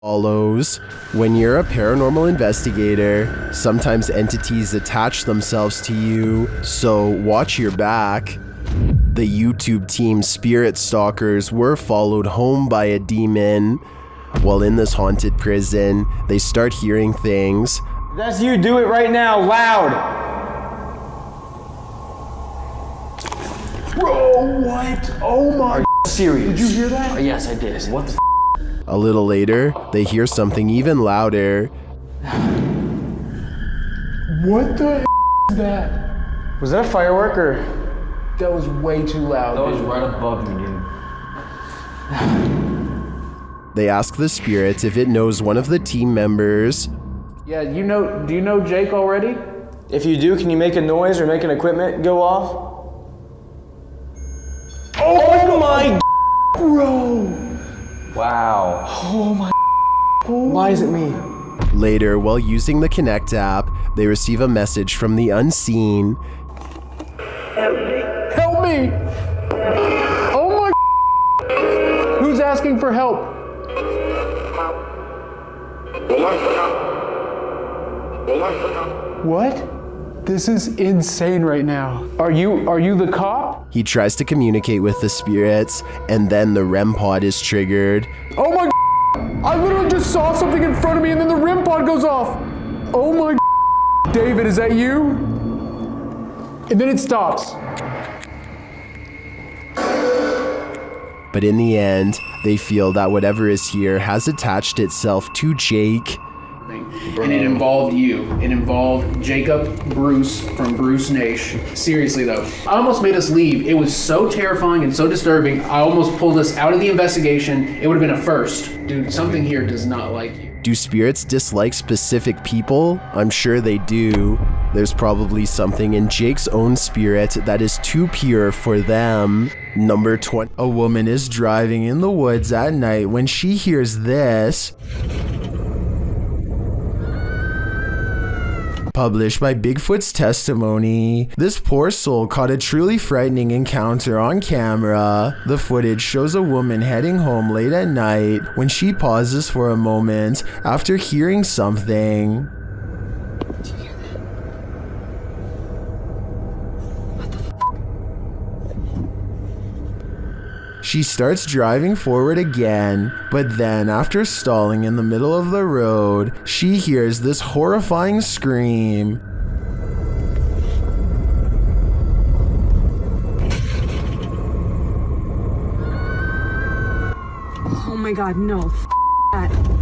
follows. When you're a paranormal investigator, sometimes entities attach themselves to you, so watch your back. The YouTube team Spirit Stalkers were followed home by a demon. While in this haunted prison, they start hearing things. If that's you, do it right now, loud! Bro, what? Oh my. Serious. Did you hear that? Yes, I did. What the A little later, they hear something even louder. What the is that? Was that a firework or? That was way too loud. That was right above me, dude. They ask the spirit if it knows one of the team members. Yeah, do you know Jake already? If you do, can you make a noise or make an equipment go off? Oh my Bro! Wow. Oh my. Why is it me? Later, while using the Connect app, they receive a message from the unseen. Help me! Oh my. Who's asking for help? What? This is insane right now. Are you the cop? He tries to communicate with the spirits, and then the REM pod is triggered. Oh my. I literally just saw something in front of me and then the REM pod goes off. Oh my. David, is that you? And then it stops. But in the end, they feel that whatever is here has attached itself to Jake. And it involved you. It involved Jacob Bruce from Bruce Nash. Seriously though, I almost made us leave. It was so terrifying and so disturbing. I almost pulled us out of the investigation. It would have been a first. Dude, something here does not like you. Do spirits dislike specific people? I'm sure they do. There's probably something in Jake's own spirit that is too pure for them. Number 20. A woman is driving in the woods at night when she hears this. Published by Bigfoot's testimony. This poor soul caught a truly frightening encounter on camera. The footage shows a woman heading home late at night when she pauses for a moment after hearing something. She starts driving forward again, but then after stalling in the middle of the road, she hears this horrifying scream. Oh my god, no. That.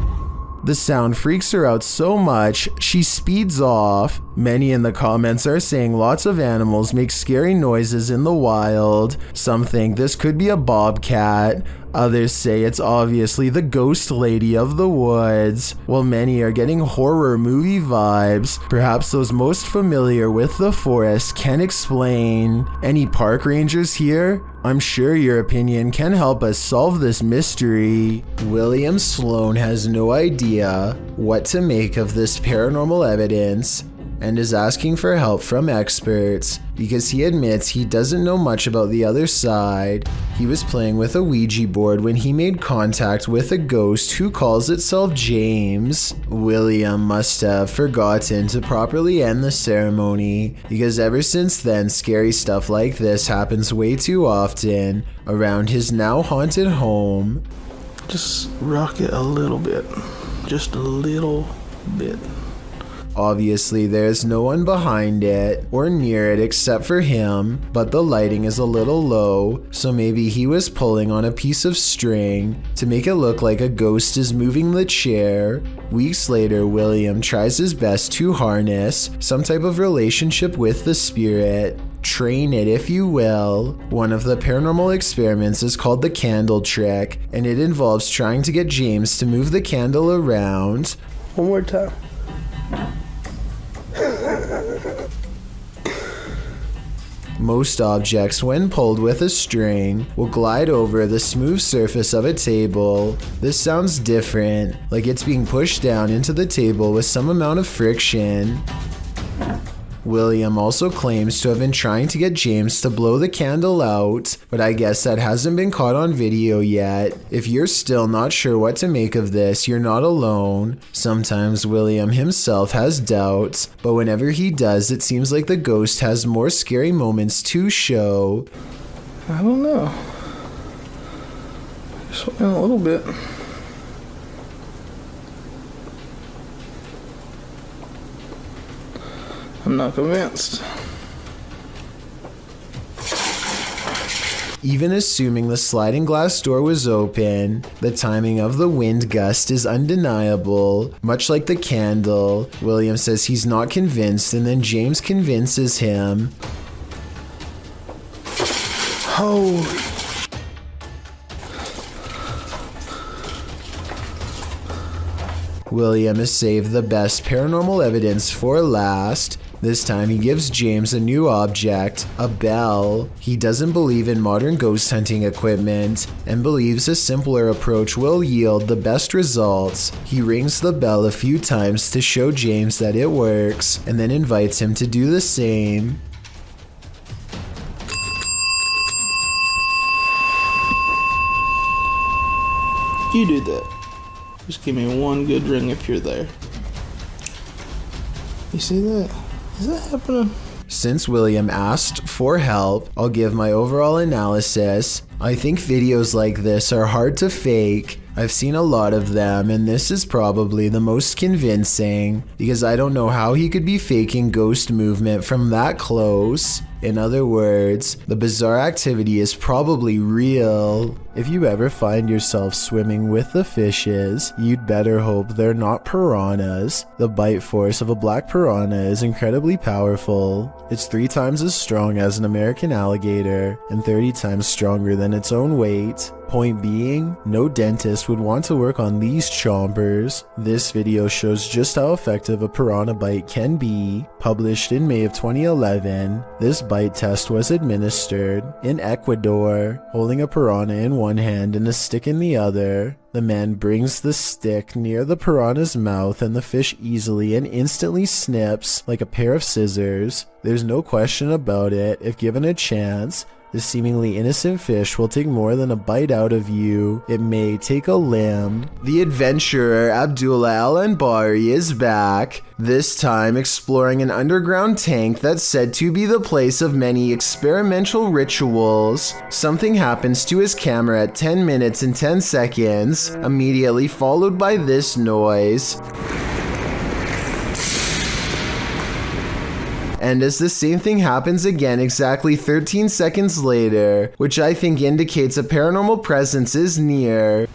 The sound freaks her out so much, she speeds off. Many in the comments are saying lots of animals make scary noises in the wild. Some think this could be a bobcat. Others say it's obviously the ghost lady of the woods. While many are getting horror movie vibes, perhaps those most familiar with the forest can explain. Any park rangers here? I'm sure your opinion can help us solve this mystery. William Sloan has no idea what to make of this paranormal evidence and is asking for help from experts because he admits he doesn't know much about the other side. He was playing with a Ouija board when he made contact with a ghost who calls itself James. William must have forgotten to properly end the ceremony because ever since then, scary stuff like this happens way too often around his now haunted home. Just rock it a little bit. Just a little bit. Obviously, there's no one behind it or near it except for him, but the lighting is a little low, so maybe he was pulling on a piece of string to make it look like a ghost is moving the chair. Weeks later, William tries his best to harness some type of relationship with the spirit. Train it, if you will. One of the paranormal experiments is called the candle trick, and it involves trying to get James to move the candle around. One more time. Most objects, when pulled with a string, will glide over the smooth surface of a table. This sounds different, like it's being pushed down into the table with some amount of friction. William also claims to have been trying to get James to blow the candle out, but I guess that hasn't been caught on video yet. If you're still not sure what to make of this, you're not alone. Sometimes William himself has doubts, but whenever he does, it seems like the ghost has more scary moments to show. I don't know. Just went in a little bit. I'm not convinced. Even assuming the sliding glass door was open, the timing of the wind gust is undeniable. Much like the candle, William says he's not convinced, and then James convinces him. Holy. William has saved the best paranormal evidence for last. This time he gives James a new object, a bell. He doesn't believe in modern ghost hunting equipment and believes a simpler approach will yield the best results. He rings the bell a few times to show James that it works and then invites him to do the same. You do that. Just give me one good ring if you're there. You see that? Is that happening? Since William asked for help, I'll give my overall analysis. I think videos like this are hard to fake. I've seen a lot of them, and this is probably the most convincing, because I don't know how he could be faking ghost movement from that close. In other words, the bizarre activity is probably real. If you ever find yourself swimming with the fishes, you'd better hope they're not piranhas. The bite force of a black piranha is incredibly powerful. It's 3 times as strong as an American alligator, and 30 times stronger than its own weight. Point being, no dentist would want to work on these chompers. This video shows just how effective a piranha bite can be. Published in May of 2011, this bite test was administered in Ecuador, holding a piranha in one hand and a stick in the other. The man brings the stick near the piranha's mouth and the fish easily and instantly snips like a pair of scissors. There's no question about it. If given a chance, this seemingly innocent fish will take more than a bite out of you. It may take a limb. The adventurer Abdullah Al-Anbari is back, this time exploring an underground tank that's said to be the place of many experimental rituals. Something happens to his camera at 10 minutes and 10 seconds, immediately followed by this noise. And as the same thing happens again exactly 13 seconds later, which I think indicates a paranormal presence is near.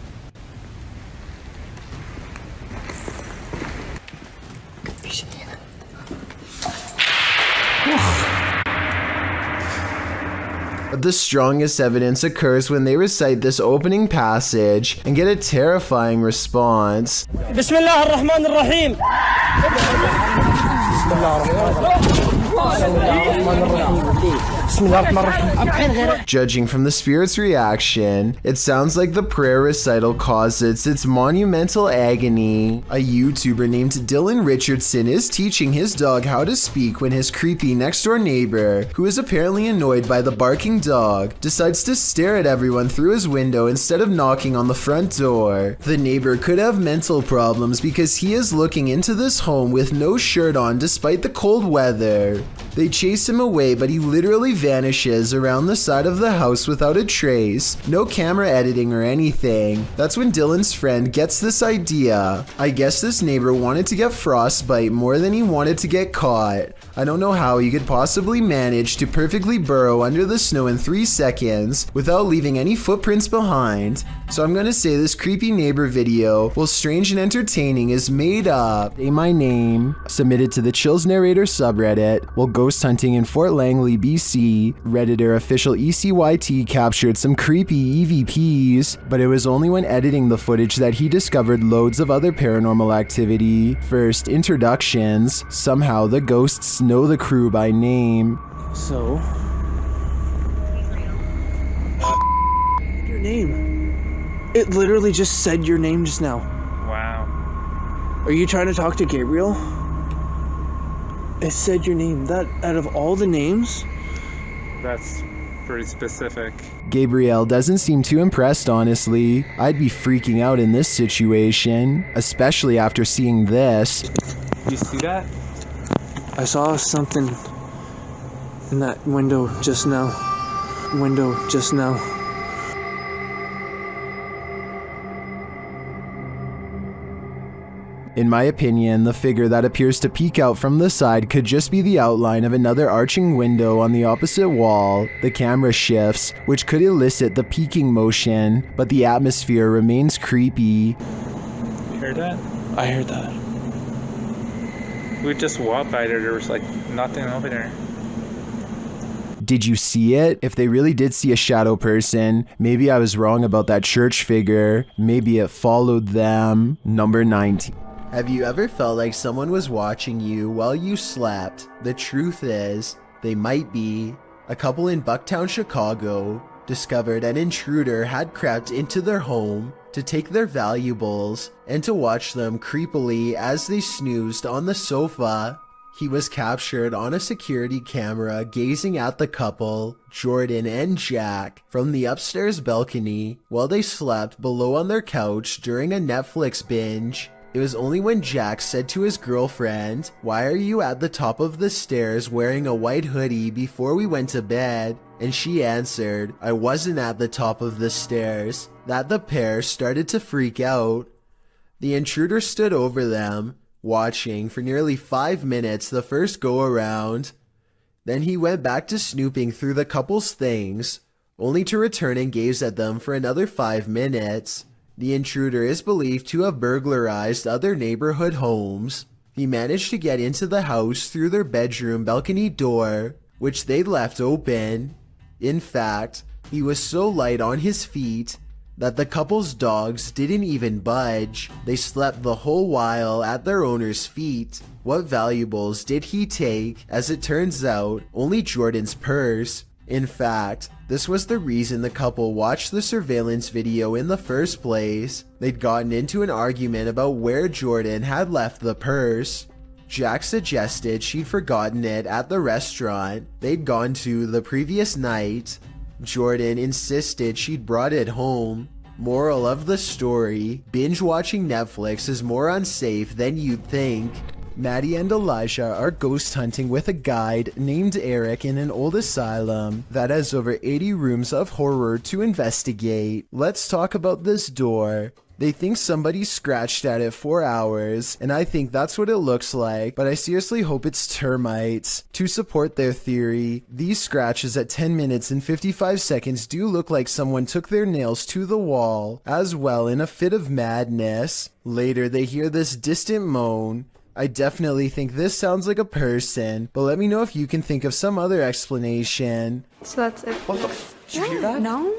But the strongest evidence occurs when they recite this opening passage and get a terrifying response. Bismillah ar-Rahman ar-Rahim. Judging from the spirit's reaction, it sounds like the prayer recital causes its monumental agony. A YouTuber named Dylan Richardson is teaching his dog how to speak when his creepy next-door neighbor, who is apparently annoyed by the barking dog, decides to stare at everyone through his window instead of knocking on the front door. The neighbor could have mental problems because he is looking into this home with no shirt on despite the cold weather. They chase him away, but he literally vanishes around the side of the house without a trace. No camera editing or anything. That's when Dylan's friend gets this idea. I guess this neighbor wanted to get frostbite more than he wanted to get caught. I don't know how he could possibly manage to perfectly burrow under the snow in 3 seconds without leaving any footprints behind. So I'm gonna say this creepy neighbor video, while strange and entertaining, is made up. Say my name, submitted to the Chills Narrator subreddit, while ghost hunting in Fort Langley, BC. Redditor official ECYT captured some creepy EVPs, but it was only when editing the footage that he discovered loads of other paranormal activity. First, introductions. Somehow the ghosts know the crew by name. So, your name. It literally just said your name just now. Wow. Are you trying to talk to Gabriel? It said your name. That out of all the names? That's pretty specific. Gabrielle doesn't seem too impressed, honestly. I'd be freaking out in this situation, especially after seeing this. You see that? I saw something in that window just now. In my opinion, the figure that appears to peek out from the side could just be the outline of another arching window on the opposite wall. The camera shifts, which could elicit the peeking motion, but the atmosphere remains creepy. You heard that? I heard that. We just walked by there was like nothing over there. Did you see it? If they really did see a shadow person, maybe I was wrong about that church figure. Maybe it followed them. Number 19. Have you ever felt like someone was watching you while you slept? The truth is, they might be. A couple in Bucktown, Chicago, discovered an intruder had crept into their home to take their valuables and to watch them creepily as they snoozed on the sofa. He was captured on a security camera gazing at the couple, Jordan and Jack, from the upstairs balcony while they slept below on their couch during a Netflix binge. It was only when Jack said to his girlfriend, "Why are you at the top of the stairs wearing a white hoodie before we went to bed?" And she answered, "I wasn't at the top of the stairs," that the pair started to freak out. The intruder stood over them, watching for nearly 5 minutes the first go around. Then he went back to snooping through the couple's things, only to return and gaze at them for another 5 minutes. The intruder is believed to have burglarized other neighborhood homes. He managed to get into the house through their bedroom balcony door, which they left open. In fact, he was so light on his feet that the couple's dogs didn't even budge. They slept the whole while at their owner's feet. What valuables did he take? As it turns out, only Jordan's purse. In fact, this was the reason the couple watched the surveillance video in the first place. They'd gotten into an argument about where Jordan had left the purse. Jack suggested she'd forgotten it at the restaurant they'd gone to the previous night. Jordan insisted she'd brought it home. Moral of the story, binge watching Netflix is more unsafe than you'd think. Maddie and Elijah are ghost hunting with a guide named Eric in an old asylum that has over 80 rooms of horror to investigate. Let's talk about this door. They think somebody scratched at it for hours, and I think that's what it looks like, but I seriously hope it's termites. To support their theory, these scratches at 10 minutes and 55 seconds do look like someone took their nails to the wall, as well in a fit of madness. Later, they hear this distant moan. I definitely think this sounds like a person, but let me know if you can think of some other explanation. So that's it. What the did you hear that? No?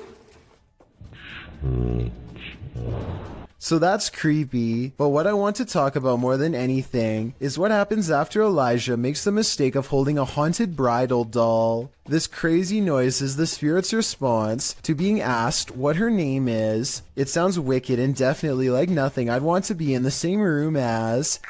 So that's creepy, but what I want to talk about more than anything is what happens after Elijah makes the mistake of holding a haunted bridal doll. This crazy noise is the spirit's response to being asked what her name is. It sounds wicked and definitely like nothing I'd want to be in the same room as.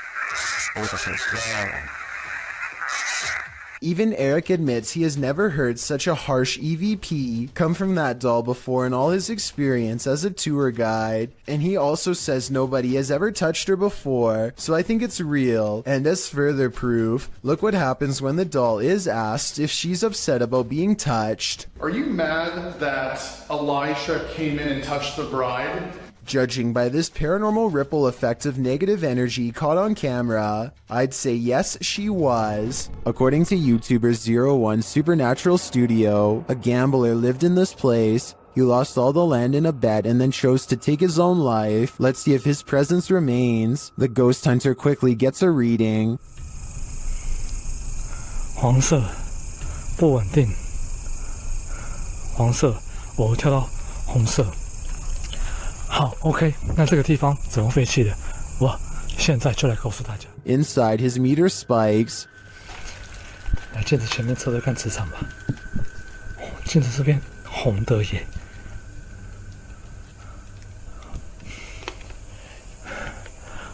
Even Eric admits he has never heard such a harsh EVP come from that doll before in all his experience as a tour guide, and he also says nobody has ever touched her before, so I think it's real. And as further proof, look what happens when the doll is asked if she's upset about being touched. Are you mad that Elijah came in and touched the bride? Judging by this paranormal ripple effect of negative energy caught on camera, I'd say yes, she was. According to YouTuber 01 Supernatural Studio, a gambler lived in this place. He lost all the land in a bet and then chose to take his own life. Let's see if his presence remains. The ghost hunter quickly gets a reading. 黄色，不稳定。黄色，我跳到红色。 好 ，OK， 那这个地方怎么废弃的？我现在就来告诉大家。Inside, his meter spikes. 来镜子前面测测看磁场吧。镜子这边红的耶。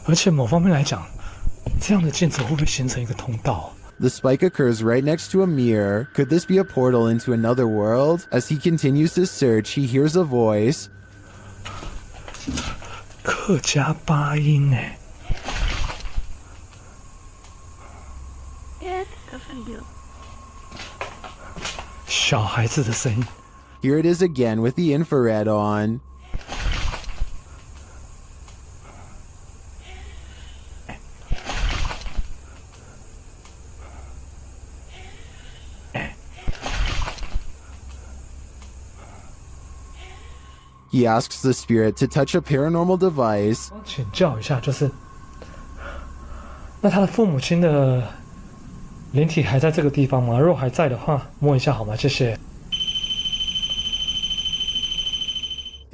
而且某方面来讲，这样的镜子会不会形成一个通道？ The spike occurs right next to a mirror. Could this be a portal into another world? As he continues to search, he hears a voice. 客家八音哎。小孩子的声音。 Here it is again with the infrared on. He asks the spirit to touch a paranormal device. 请教一下，就是那他的父母亲的灵体还在这个地方吗？如果还在的话，摸一下好吗？谢谢。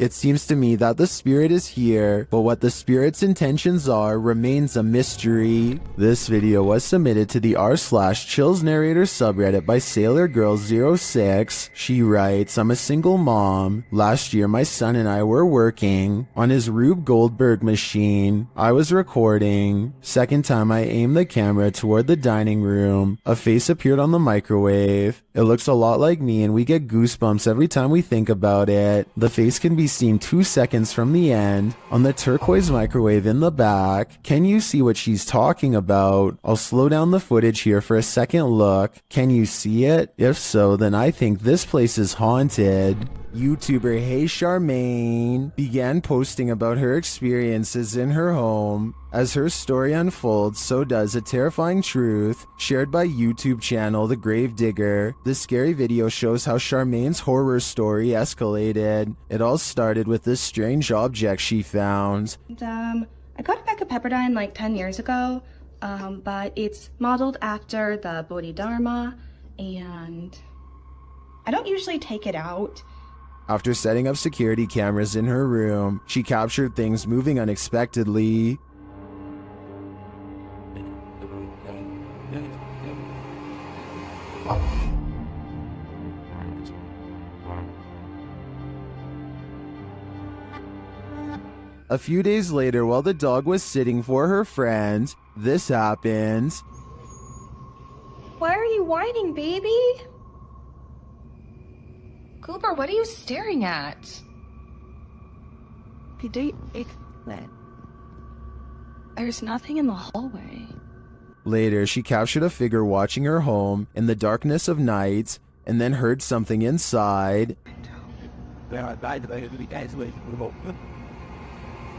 It seems to me that the spirit is here, but what the spirit's intentions are remains a mystery. This video was submitted to the r/chills narrator subreddit by SailorGirl06. She writes, I'm a single mom. Last year my son and I were working on his Rube Goldberg machine. I was recording. Second time I aimed the camera toward the dining room. A face appeared on the microwave. It looks a lot like me and we get goosebumps every time we think about it. The face can be seen 2 seconds from the end on the turquoise microwave in the back. Can you see what she's talking about? I'll slow down the footage here for a second look. Can you see it? If so, then I think this place is haunted. YouTuber Hey Charmaine began posting about her experiences in her home. As her story unfolds, so does a terrifying truth shared by YouTube channel The Gravedigger. The scary video shows how Charmaine's horror story escalated. It all started with this strange object she found. I got a pack of Pepperdine like 10 years ago, but it's modeled after the Bodhidharma, and I don't usually take it out. After setting up security cameras in her room, she captured things moving unexpectedly. A few days later, while the dog was sitting for her friend, this happens. Why are you whining, baby? Cooper, what are you staring at? There's nothing in the hallway. Later, she captured a figure watching her home in the darkness of night, and then heard something inside.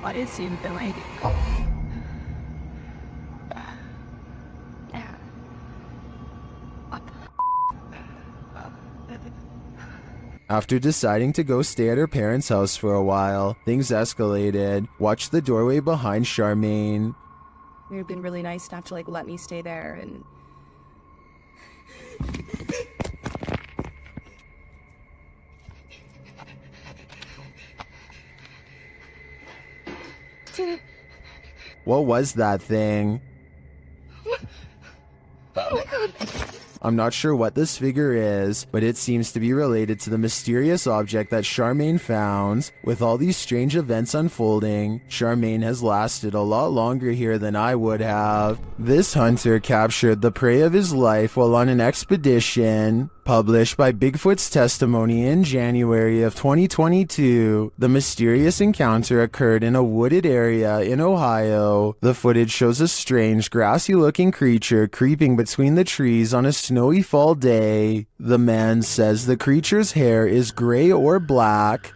What is he doing? After deciding to go stay at her parents' house for a while, things escalated. Watch the doorway behind Charmaine. You've been really nice enough to let me stay there and... What was that thing? Oh my god. I'm not sure what this figure is, but it seems to be related to the mysterious object that Charmaine found. With all these strange events unfolding, Charmaine has lasted a lot longer here than I would have. This hunter captured the prey of his life while on an expedition. Published by Bigfoot's Testimony in January of 2022, the mysterious encounter occurred in a wooded area in Ohio. The footage shows a strange, grassy-looking creature creeping between the trees on a snowy fall day. The man says the creature's hair is gray or black.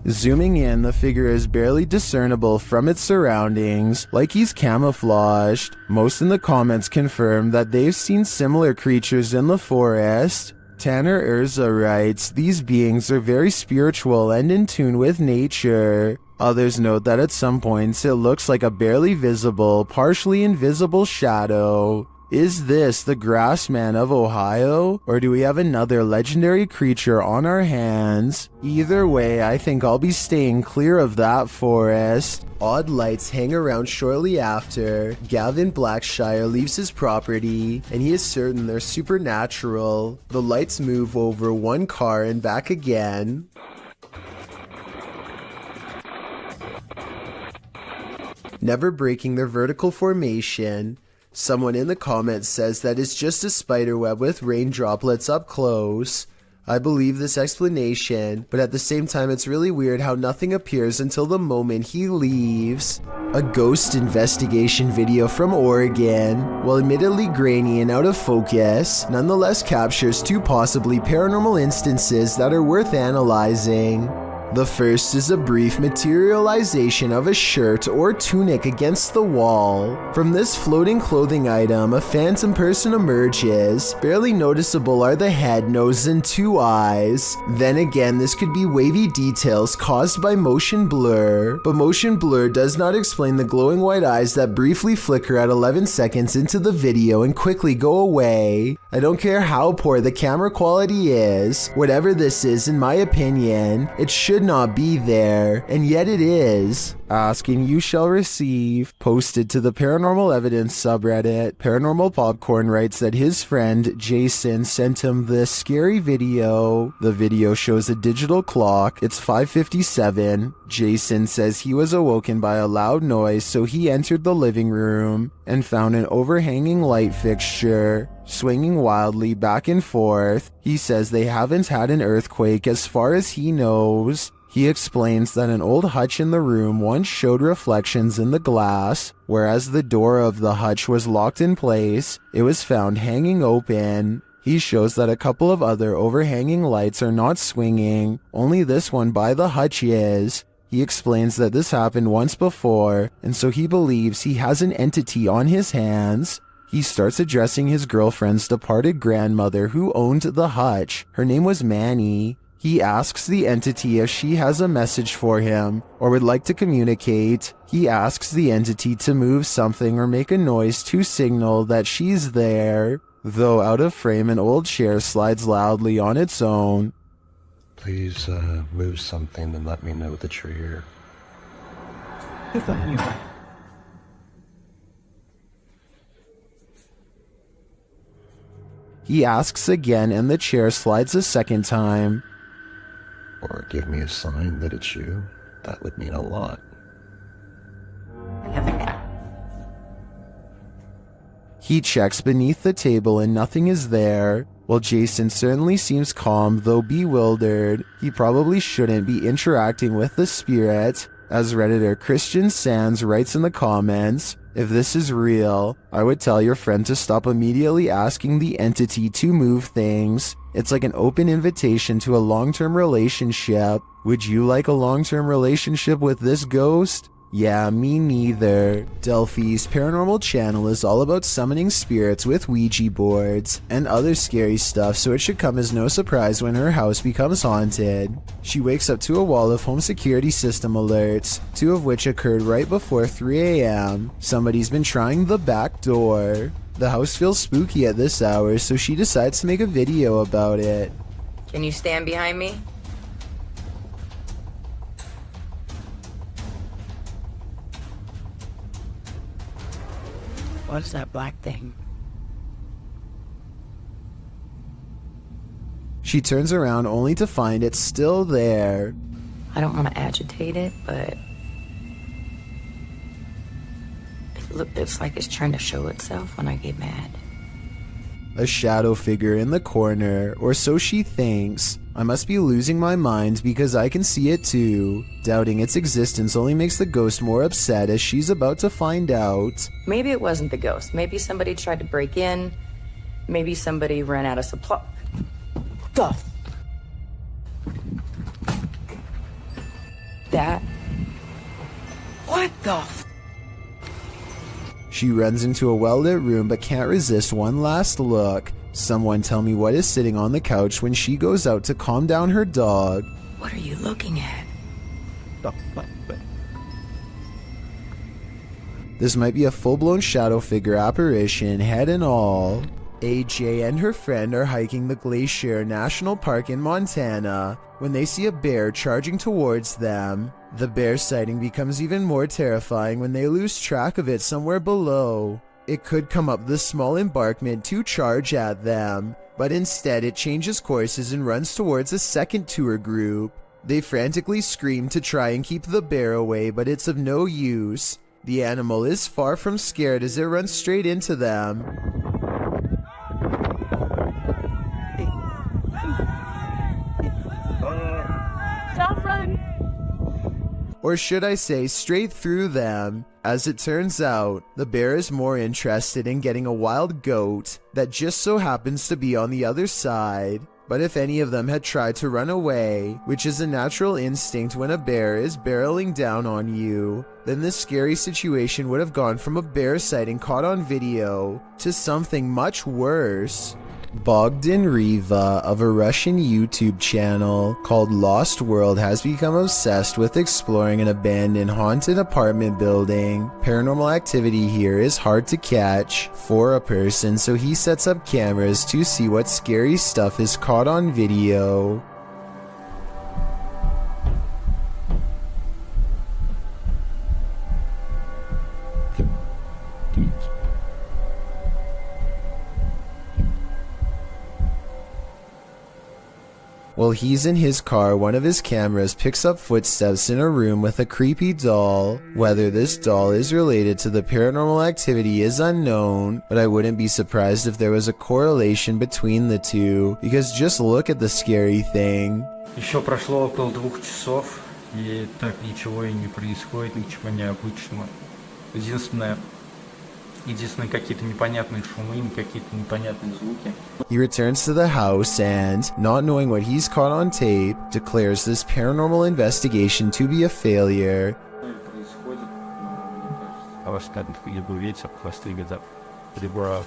Zooming in, the figure is barely discernible from its surroundings, like he's camouflaged. Most in the comments confirm that they've seen similar creatures in the forest. Tanner Urza writes, these beings are very spiritual and in tune with nature. Others note that at some points it looks like a barely visible, partially invisible shadow. Is this the Grassman of Ohio? Or do we have another legendary creature on our hands? Either way, I think I'll be staying clear of that forest. Odd lights hang around shortly after. Gavin Blackshire leaves his property, and he is certain they're supernatural. The lights move over one car and back again. Never breaking their vertical formation. Someone in the comments says that it's just a spider web with rain droplets up close. I believe this explanation, but at the same time it's really weird how nothing appears until the moment he leaves. A ghost investigation video from Oregon, while admittedly grainy and out of focus, nonetheless captures two possibly paranormal instances that are worth analyzing. The first is a brief materialization of a shirt or tunic against the wall. From this floating clothing item, a phantom person emerges. Barely noticeable are the head, nose, and two eyes. Then again, this could be wavy details caused by motion blur, but motion blur does not explain the glowing white eyes that briefly flicker at 11 seconds into the video and quickly go away. I don't care how poor the camera quality is, whatever this is, in my opinion, it should not be there, and yet it is. Asking you shall receive. Posted to the Paranormal Evidence subreddit. Paranormal Popcorn writes that his friend Jason sent him this scary video. The video shows a digital clock. It's 5:57. Jason says he was awoken by a loud noise, so he entered the living room and found an overhanging light fixture swinging wildly back and forth. He says they haven't had an earthquake as far as he knows. He explains that an old hutch in the room once showed reflections in the glass, whereas the door of the hutch was locked in place. It was found hanging open. He shows that a couple of other overhanging lights are not swinging, only this one by the hutch is. He explains that this happened once before, and so he believes he has an entity on his hands. He starts addressing his girlfriend's departed grandmother who owned the hutch. Her name was Manny. He asks the entity if she has a message for him or would like to communicate. He asks the entity to move something or make a noise to signal that she's there. Though out of frame, an old chair slides loudly on its own. Please move something and let me know that you're here. He asks again and the chair slides a second time. Or give me a sign that it's you. That would mean a lot. He checks beneath the table and nothing is there. While Jason certainly seems calm, though bewildered, he probably shouldn't be interacting with the spirit. As Redditor Christian Sands writes in the comments, if this is real, I would tell your friend to stop immediately asking the entity to move things. It's like an open invitation to a long-term relationship. Would you like a long-term relationship with this ghost? Yeah, me neither. Delphi's paranormal channel is all about summoning spirits with Ouija boards and other scary stuff, so it should come as no surprise when her house becomes haunted. She wakes up to a wall of home security system alerts, 2 of which occurred right before 3 a.m. Somebody's been trying the back door. The house feels spooky at this hour, so she decides to make a video about it. Can you stand behind me? What is that black thing? She turns around only to find it still there. I don't want to agitate it, but it's like it's trying to show itself when I get mad. A shadow figure in the corner, or so she thinks. I must be losing my mind because I can see it too. Doubting its existence only makes the ghost more upset as she's about to find out. Maybe it wasn't the ghost. Maybe somebody tried to break in. Maybe somebody ran out of supply. Stuff. That. What the f? She runs into a well-lit room but can't resist one last look. Someone tell me what is sitting on the couch when she goes out to calm down her dog. What are you looking at? This might be a full-blown shadow figure apparition, head and all. AJ and her friend are hiking the Glacier National Park in Montana when they see a bear charging towards them. The bear sighting becomes even more terrifying when they lose track of it somewhere below. It could come up the small embankment to charge at them, but instead it changes courses and runs towards a second tour group. They frantically scream to try and keep the bear away, but it's of no use. The animal is far from scared as it runs straight into them. Don't run! Or should I say straight through them. As it turns out, the bear is more interested in getting a wild goat that just so happens to be on the other side. But if any of them had tried to run away, which is a natural instinct when a bear is barreling down on you, then this scary situation would have gone from a bear sighting caught on video to something much worse. Bogdan Riva of a Russian YouTube channel called Lost World has become obsessed with exploring an abandoned haunted apartment building. Paranormal activity here is hard to catch for a person, so he sets up cameras to see what scary stuff is caught on video. While he's in his car, one of his cameras picks up footsteps in a room with a creepy doll. Whether this doll is related to the paranormal activity is unknown, but I wouldn't be surprised if there was a correlation between the two, because just look at the scary thing. Еще прошло около 2 часов, и так ничего и не происходит, ничего необычного. Единственные какие-то непонятные шумы, какие-то непонятные звуки. He returns to the house and, not knowing what he's caught on tape, declares this paranormal investigation to be a failure. А ваш был ветер, хвосты ребра.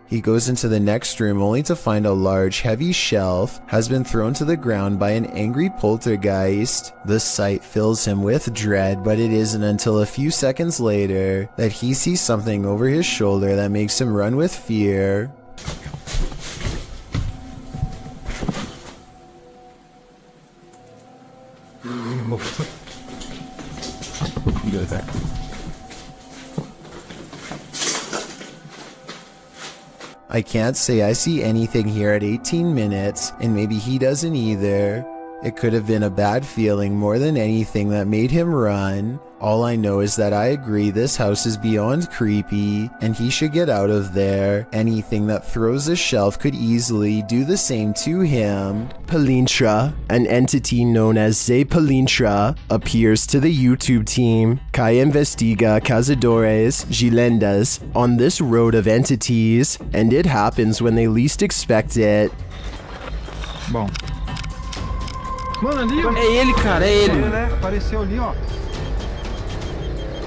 He goes into the next room only to find a large, heavy shelf has been thrown to the ground by an angry poltergeist. The sight fills him with dread, but it isn't until a few seconds later that he sees something over his shoulder that makes him run with fear. Go there. I can't say I see anything here at 18 minutes, and maybe he doesn't either. It could have been a bad feeling more than anything that made him run. All I know is that I agree this house is beyond creepy, and he should get out of there. Anything that throws a shelf could easily do the same to him. Palintra, an entity known as Ze Palintra, appears to the YouTube team Kai Investiga Cazadores Gilendas on this road of entities, and it happens when they least expect it. Bom. Mano, ali, ó. É ele, cara, é ele. Né? Apareceu ali, ó.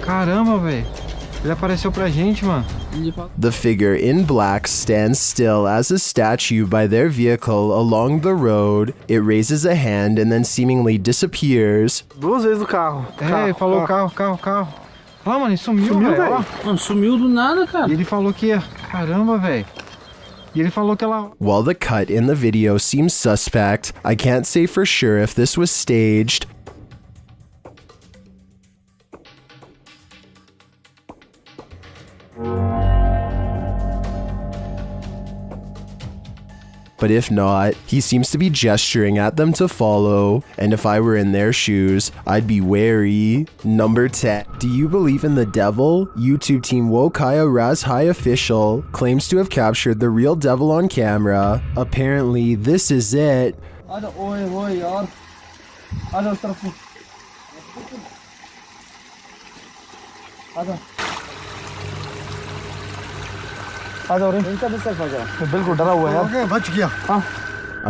Caramba, velho. Ele apareceu pra gente, mano. The figure in black stands still as a statue by their vehicle along the road. It raises a hand and then seemingly disappears. 2 vezes o carro. É, ele falou carro. Ah, mano, ele sumiu, velho. Mano, sumiu do nada, cara. E ele falou que ia... Caramba, velho. E ele falou que ela... While the cut in the video seems suspect, I can't say for sure if this was staged. But if not, he seems to be gesturing at them to follow, and if I were in their shoes, I'd be wary. Number 10. Do you believe in the devil? YouTube team Wokaya Razhai official claims to have captured the real devil on camera. Apparently, this is it. I'm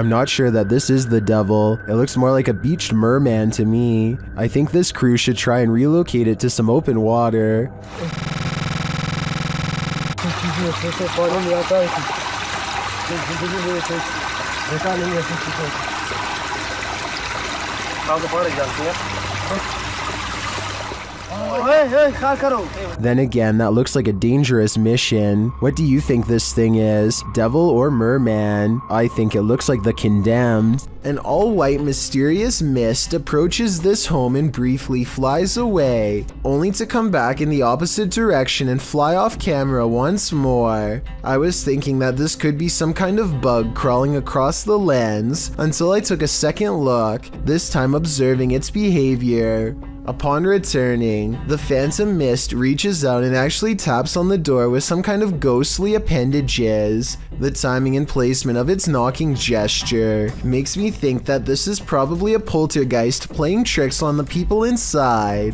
not sure that this is the devil. It looks more like a beached merman to me. I think this crew should try and relocate it to some open water. Then again, that looks like a dangerous mission. What do you think this thing is? Devil or merman? I think it looks like the Condemned. An all-white mysterious mist approaches this home and briefly flies away, only to come back in the opposite direction and fly off camera once more. I was thinking that this could be some kind of bug crawling across the lens until I took a second look, this time observing its behavior. Upon returning, the phantom mist reaches out and actually taps on the door with some kind of ghostly appendages. The timing and placement of its knocking gesture makes me think that this is probably a poltergeist playing tricks on the people inside.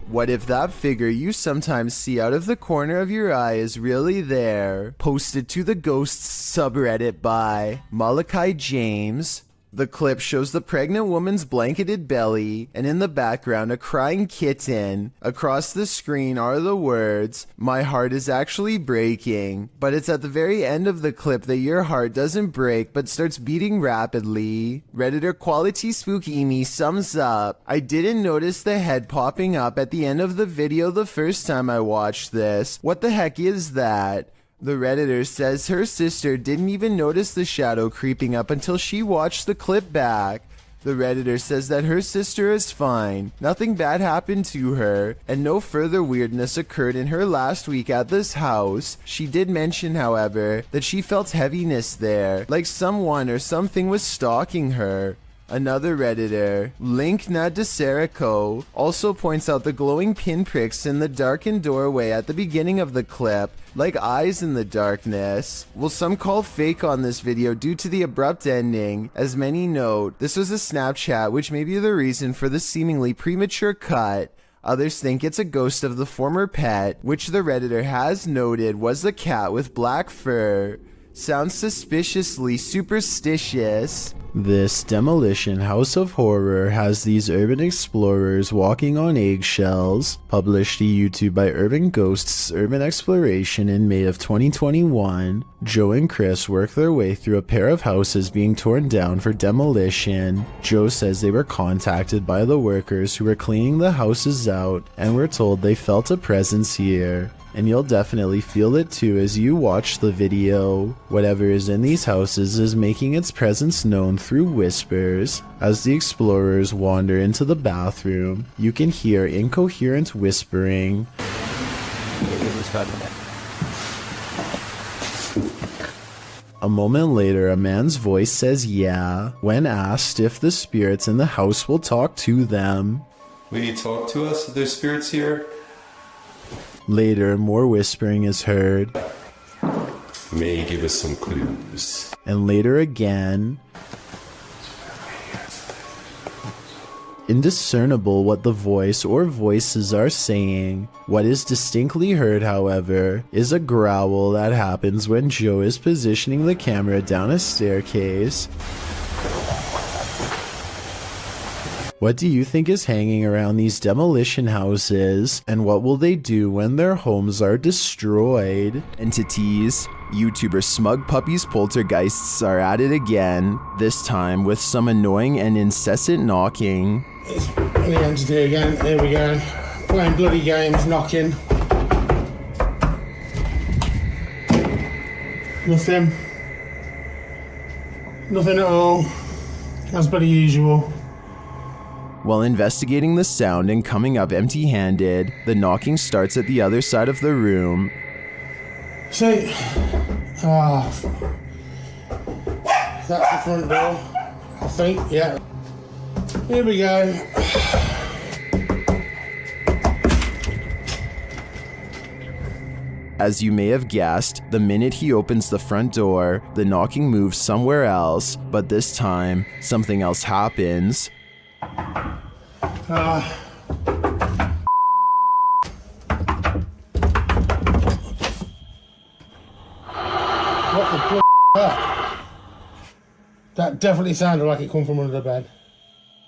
What if that figure you sometimes see out of the corner of your eye is really there? Posted to the Ghosts subreddit by Malachi James. The clip shows the pregnant woman's blanketed belly, and in the background a crying kitten. Across the screen are the words, "My heart is actually breaking." But it's at the very end of the clip that your heart doesn't break but starts beating rapidly. Redditor Quality Spookini sums up, "I didn't notice the head popping up at the end of the video the first time I watched this. What the heck is that?" The Redditor says her sister didn't even notice the shadow creeping up until she watched the clip back. The Redditor says that her sister is fine, nothing bad happened to her, and no further weirdness occurred in her last week at this house. She did mention, however, that she felt heaviness there, like someone or something was stalking her. Another Redditor, Linkna Deserico, also points out the glowing pinpricks in the darkened doorway at the beginning of the clip, like eyes in the darkness. Well, some call fake on this video due to the abrupt ending. As many note, this was a Snapchat, which may be the reason for the seemingly premature cut. Others think it's a ghost of the former pet, which the Redditor has noted was a cat with black fur. Sounds suspiciously superstitious. This Demolition House of Horror has these urban explorers walking on eggshells. Published to YouTube by Urban Ghosts Urban Exploration in May of 2021. Joe and Chris work their way through a pair of houses being torn down for demolition. Joe says they were contacted by the workers who were cleaning the houses out and were told they felt a presence here. And you'll definitely feel it too as you watch the video. Whatever is in these houses is making its presence known through whispers. As the explorers wander into the bathroom, you can hear incoherent whispering. A moment later, a man's voice says yeah, when asked if the spirits in the house will talk to them. Will you talk to us if there's spirits here? Later, more whispering is heard. May give us some clues. And later again. Indiscernible what the voice or voices are saying. What is distinctly heard, however, is a growl that happens when Joe is positioning the camera down a staircase. What do you think is hanging around these demolition houses, and what will they do when their homes are destroyed? Entities, YouTuber Smug Puppy's poltergeists are at it again, this time with some annoying and incessant knocking. It's the entity again, here we go. Playing bloody games, knocking. Nothing. Nothing at all. As per usual. While investigating the sound and coming up empty-handed, the knocking starts at the other side of the room. See, that's the front door, I think, yeah. Here we go. As you may have guessed, the minute he opens the front door, the knocking moves somewhere else, but this time, something else happens. What the f*** that? That definitely sounded like it come from under the bed.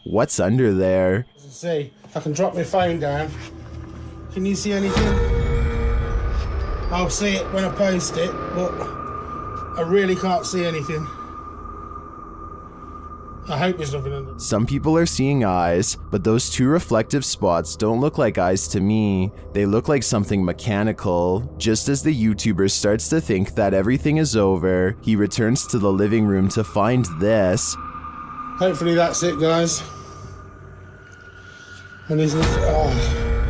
What's under there? See, I can drop my phone down. Can you see anything? I'll see it when I post it, but I really can't see anything. I hope there's nothing under. Some people are seeing eyes, but those two reflective spots don't look like eyes to me. They look like something mechanical. Just as the YouTuber starts to think that everything is over, he returns to the living room to find this. Hopefully that's it, guys. And isn't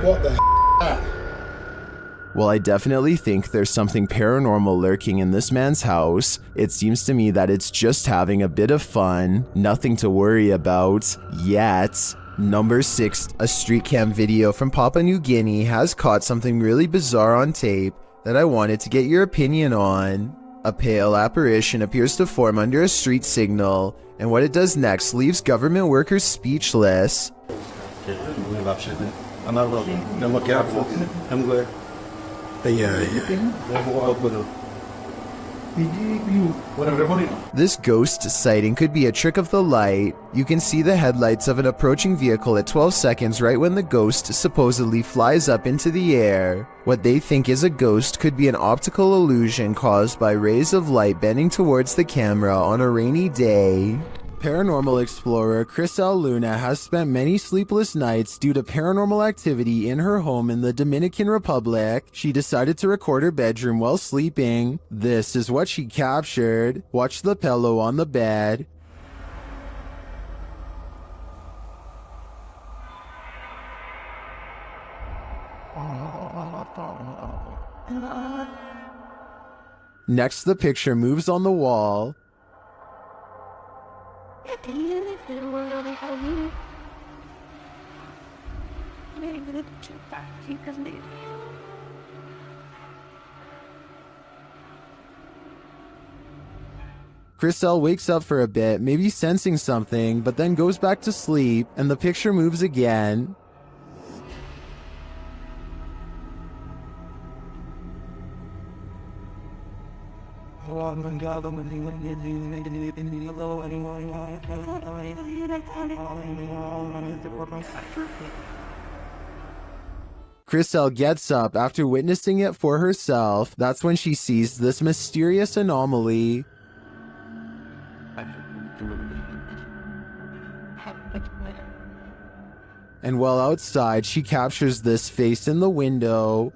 what the that? Well, I definitely think there's something paranormal lurking in this man's house. It seems to me that it's just having a bit of fun, nothing to worry about yet. Number 6, a street cam video from Papua New Guinea has caught something really bizarre on tape that I wanted to get your opinion on. A pale apparition appears to form under a street signal, and what it does next leaves government workers speechless. This ghost sighting could be a trick of the light. You can see the headlights of an approaching vehicle at 12 seconds right when the ghost supposedly flies up into the air. What they think is a ghost could be an optical illusion caused by rays of light bending towards the camera on a rainy day. Paranormal explorer Chris L. Luna has spent many sleepless nights due to paranormal activity in her home in the Dominican Republic. She decided to record her bedroom while sleeping. This is what she captured. Watch the pillow on the bed. Next, the picture moves on the wall. Chriselle wakes up for a bit, maybe sensing something, but then goes back to sleep, and the picture moves again. Chriselle gets up after witnessing it for herself. That's when she sees this mysterious anomaly. And while outside, she captures this face in the window.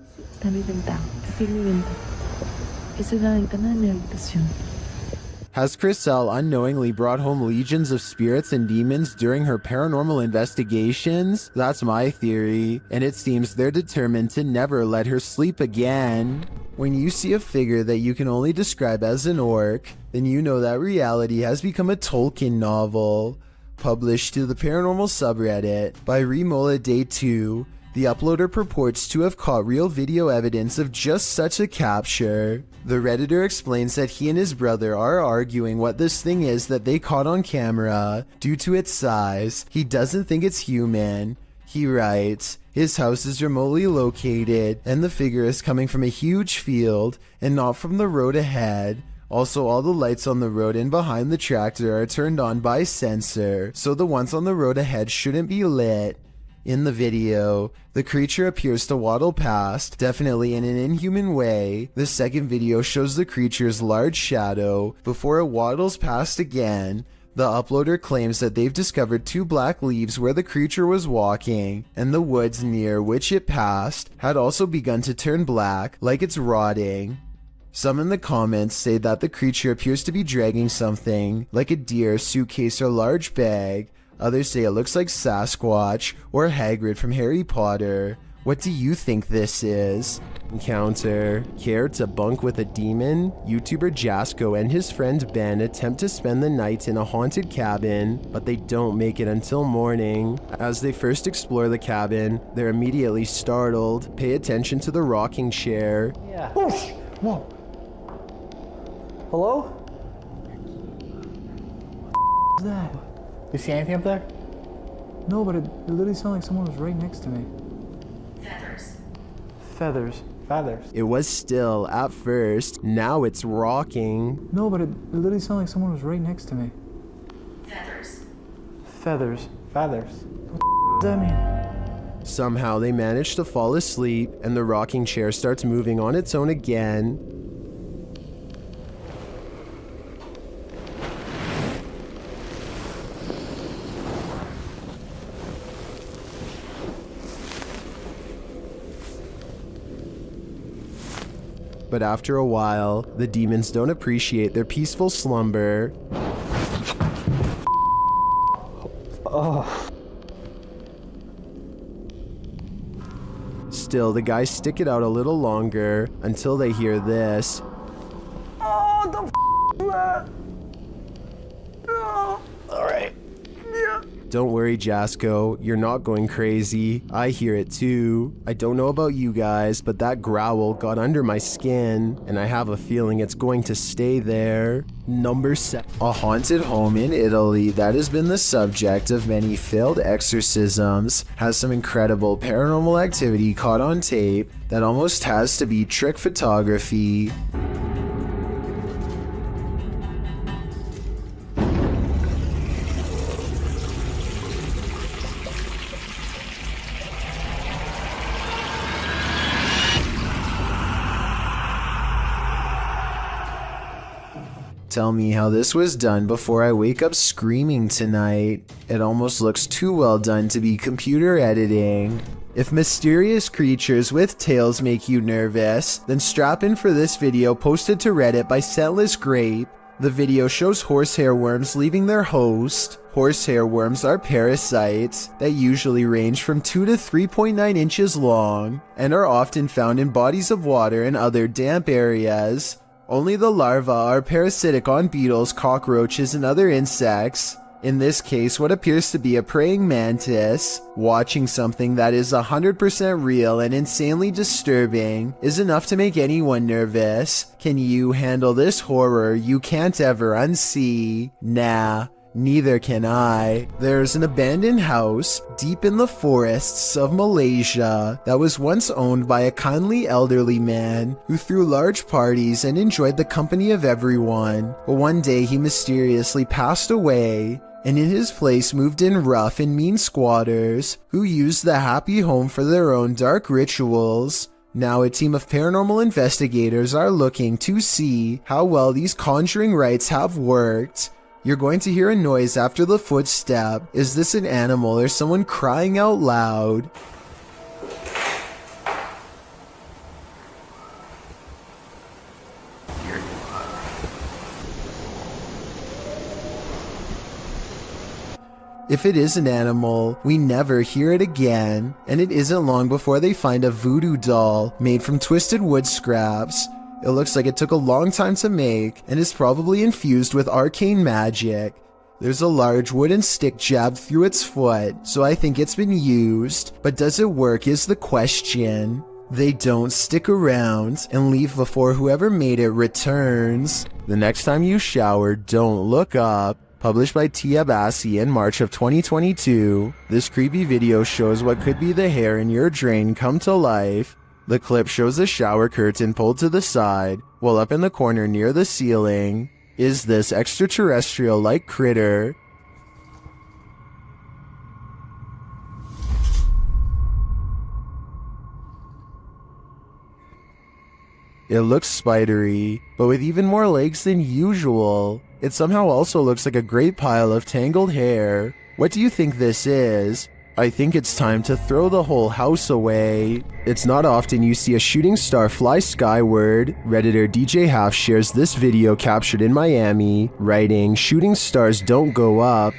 Has Chriselle unknowingly brought home legions of spirits and demons during her paranormal investigations? That's my theory, and it seems they're determined to never let her sleep again. When you see a figure that you can only describe as an orc, then you know that reality has become a Tolkien novel. Published to the paranormal subreddit by Remola Day 2, the uploader purports to have caught real video evidence of just such a capture. The Redditor explains that he and his brother are arguing what this thing is that they caught on camera. Due to its size, he doesn't think it's human. He writes, his house is remotely located, and the figure is coming from a huge field and not from the road ahead. Also, all the lights on the road and behind the tractor are turned on by sensor, so the ones on the road ahead shouldn't be lit. In the video, the creature appears to waddle past, definitely in an inhuman way. The second video shows the creature's large shadow before it waddles past again. The uploader claims that they've discovered 2 black leaves where the creature was walking, and the woods near which it passed had also begun to turn black, like it's rotting. Some in the comments say that the creature appears to be dragging something, like a deer, suitcase, or large bag. Others say it looks like Sasquatch or Hagrid from Harry Potter. What do you think this is? Encounter. Care to bunk with a demon? YouTuber Jasko and his friend Ben attempt to spend the night in a haunted cabin, but they don't make it until morning. As they first explore the cabin, they're immediately startled. Pay attention to the rocking chair. Yeah. Oh, whoa. Hello? What's that? You see anything up there? No, but it literally sounded like someone was right next to me. Feathers. It was still at first, now it's rocking. No, but it literally sounded like someone was right next to me. Feathers. What does that mean? Somehow they manage to fall asleep, and the rocking chair starts moving on its own again. but after a while, the demons don't appreciate their peaceful slumber. Still, the guys stick it out a little longer until they hear this. Oh, the f is that? Oh. Alright. Yeah. Don't worry, Jasco, you're not going crazy. I hear it too. I don't know about you guys, but that growl got under my skin, and I have a feeling it's going to stay there. Number 7. A haunted home in Italy that has been the subject of many failed exorcisms has some incredible paranormal activity caught on tape that almost has to be trick photography. Tell me how this was done before I wake up screaming tonight. It almost looks too well done to be computer editing. If mysterious creatures with tails make you nervous, then strap in for this video posted to Reddit by Scentless Grape. The video shows horsehair worms leaving their host. Horsehair worms are parasites that usually range from 2 to 3.9 inches long and are often found in bodies of water and other damp areas. Only the larvae are parasitic on beetles, cockroaches, and other insects. In this case, what appears to be a praying mantis. Watching something that is 100% real and insanely disturbing is enough to make anyone nervous. Can you handle this horror you can't ever unsee? Nah. Neither can I. There's an abandoned house deep in the forests of Malaysia that was once owned by a kindly elderly man who threw large parties and enjoyed the company of everyone. But one day he mysteriously passed away, and in his place moved in rough and mean squatters who used the happy home for their own dark rituals. Now a team of paranormal investigators are looking to see how well these conjuring rites have worked. You're going to hear a noise after the footstep. Is this an animal or someone crying out loud? If it is an animal, we never hear it again, and it isn't long before they find a voodoo doll made from twisted wood scraps. It looks like it took a long time to make and is probably infused with arcane magic. There's a large wooden stick jabbed through its foot, so I think it's been used, but does it work is the question. They don't stick around and leave before whoever made it returns. The next time you shower, don't look up. Published by Tia Bassi in March of 2022, this creepy video shows what could be the hair in your drain come to life. The clip shows a shower curtain pulled to the side, while up in the corner near the ceiling is this extraterrestrial-like critter. It looks spidery, but with even more legs than usual. It somehow also looks like a great pile of tangled hair. What do you think this is? I think it's time to throw the whole house away. It's not often you see a shooting star fly skyward. Redditor DJ Half shares this video captured in Miami, writing, "Shooting stars don't go up."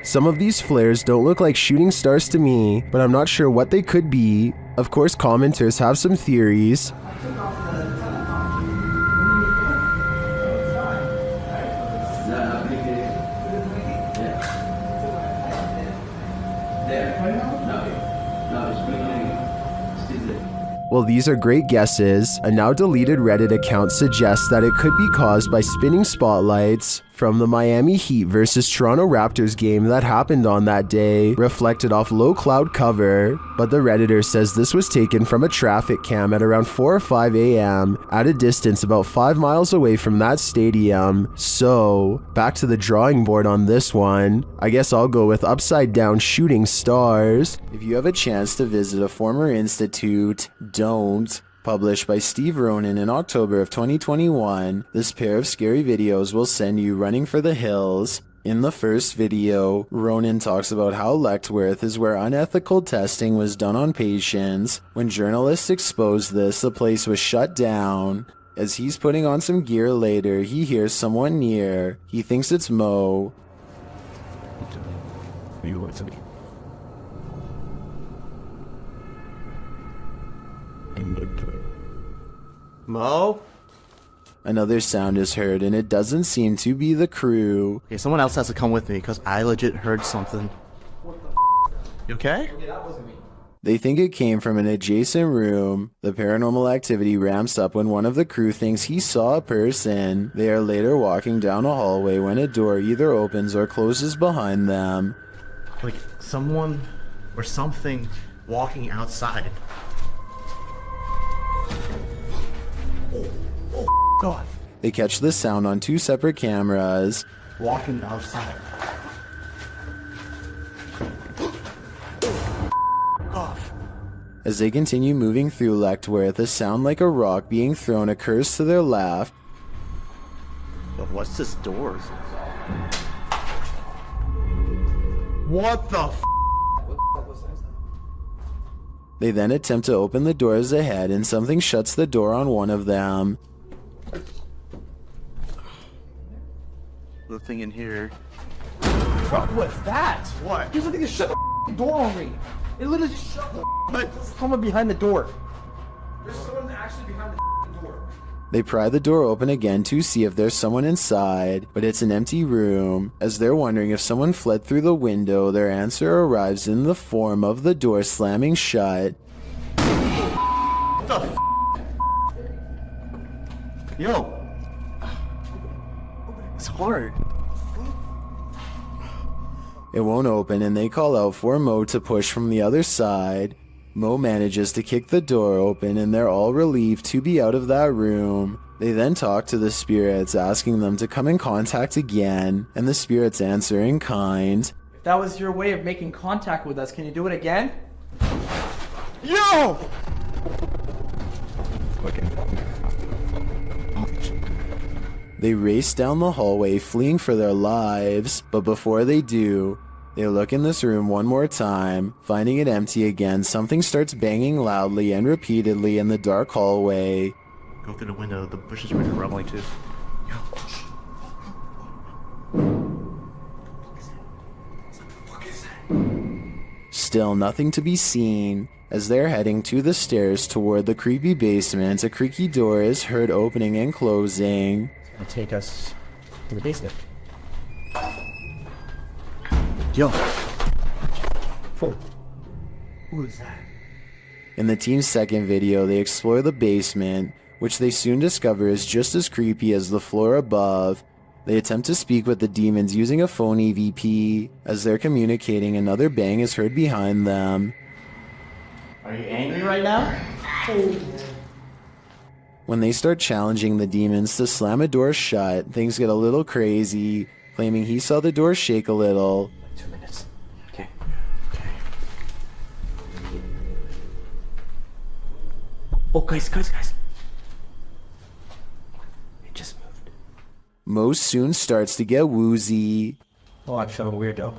Some of these flares don't look like shooting stars to me, but I'm not sure what they could be. Of course, commenters have some theories. Well, these are great guesses. A now deleted Reddit account suggests that it could be caused by spinning spotlights from the Miami Heat versus Toronto Raptors game that happened on that day, reflected off low cloud cover. But the Redditor says this was taken from a traffic cam at around 4 or 5 a.m. at a distance about 5 miles away from that stadium. So, back to the drawing board on this one. I guess I'll go with upside down shooting stars. If you have a chance to visit a former institute, don't. Published by Steve Ronan in October of 2021, this pair of scary videos will send you running for the hills. In the first video, Ronan talks about how Lechtworth is where unethical testing was done on patients. When journalists exposed this, the place was shut down. As he's putting on some gear later, he hears someone near. He thinks it's Mo. Mo? Another sound is heard, and it doesn't seem to be the crew. Okay, someone else has to come with me, because I legit heard something. You okay? They think it came from an adjacent room. The paranormal activity ramps up when one of the crew thinks he saw a person. They are later walking down a hallway when a door either opens or closes behind them. Like someone or something walking outside. God. They catch the sound on 2 separate cameras. Walking outside. Off. As they continue moving through Lechtworth, a sound like a rock being thrown occurs to their left. But what's this door? What the f? They then attempt to open the doors ahead, and something shuts the door on one of them. Nothing in here. What was that? What? You something to shut the door on me. It literally just shut the someone behind the door. There's someone actually behind the door. They pry the door open again to see if there's someone inside, but it's an empty room. As they're wondering if someone fled through the window, their answer arrives in the form of the door slamming shut. What the f? Yo. It's hard. It won't open, and they call out for Mo to push from the other side. Mo manages to kick the door open, and they're all relieved to be out of that room. They then talk to the spirits, asking them to come in contact again, and the spirits answer in kind. If that was your way of making contact with us, can you do it again? Yo! Okay. They race down the hallway, fleeing for their lives, but before they do, they look in this room one more time. Finding it empty again, something starts banging loudly and repeatedly in the dark hallway. Go through the window, the bushes were rumbling too. Still nothing to be seen. As they're heading to the stairs toward the creepy basement, a creaky door is heard opening and closing. Take us to the basement. Yo. Who is that? In the team's second video, they explore the basement, which they soon discover is just as creepy as the floor above. They attempt to speak with the demons using a phone EVP. As they're communicating, another bang is heard behind them. Are you angry right now? When they start challenging the demons to slam a door shut, things get a little crazy, claiming he saw the door shake a little. 2 minutes. Okay. Oh, guys. It just moved. Mo soon starts to get woozy. Oh, I'm feeling weird though.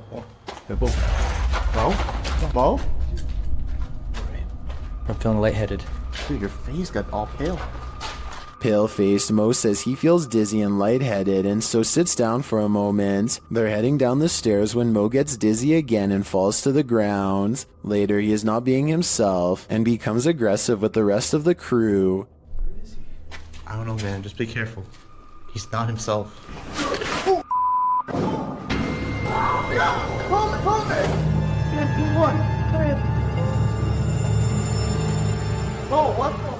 Mo? I'm feeling lightheaded. Dude, your face got all pale. Pale-faced, Mo says he feels dizzy and lightheaded, and so sits down for a moment. They're heading down the stairs when Mo gets dizzy again and falls to the ground. Later, he is not being himself and becomes aggressive with the rest of the crew. I don't know, man. Just be careful. He's not himself. Hold it! What? Oh, what the?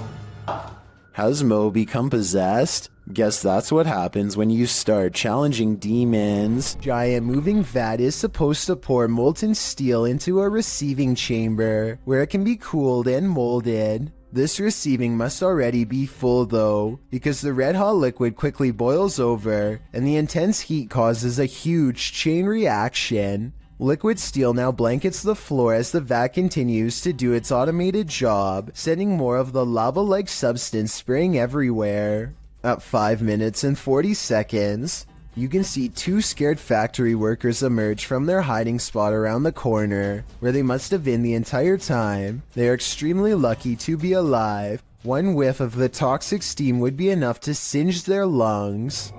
Has Mo become possessed? Guess that's what happens when you start challenging demons. Giant moving vat is supposed to pour molten steel into a receiving chamber, where it can be cooled and molded. This receiving must already be full though, because the red hot liquid quickly boils over, and the intense heat causes a huge chain reaction. Liquid steel now blankets the floor as the vat continues to do its automated job, sending more of the lava-like substance spraying everywhere. At 5 minutes and 40 seconds, you can see 2 scared factory workers emerge from their hiding spot around the corner, where they must have been the entire time. They are extremely lucky to be alive. One whiff of the toxic steam would be enough to singe their lungs.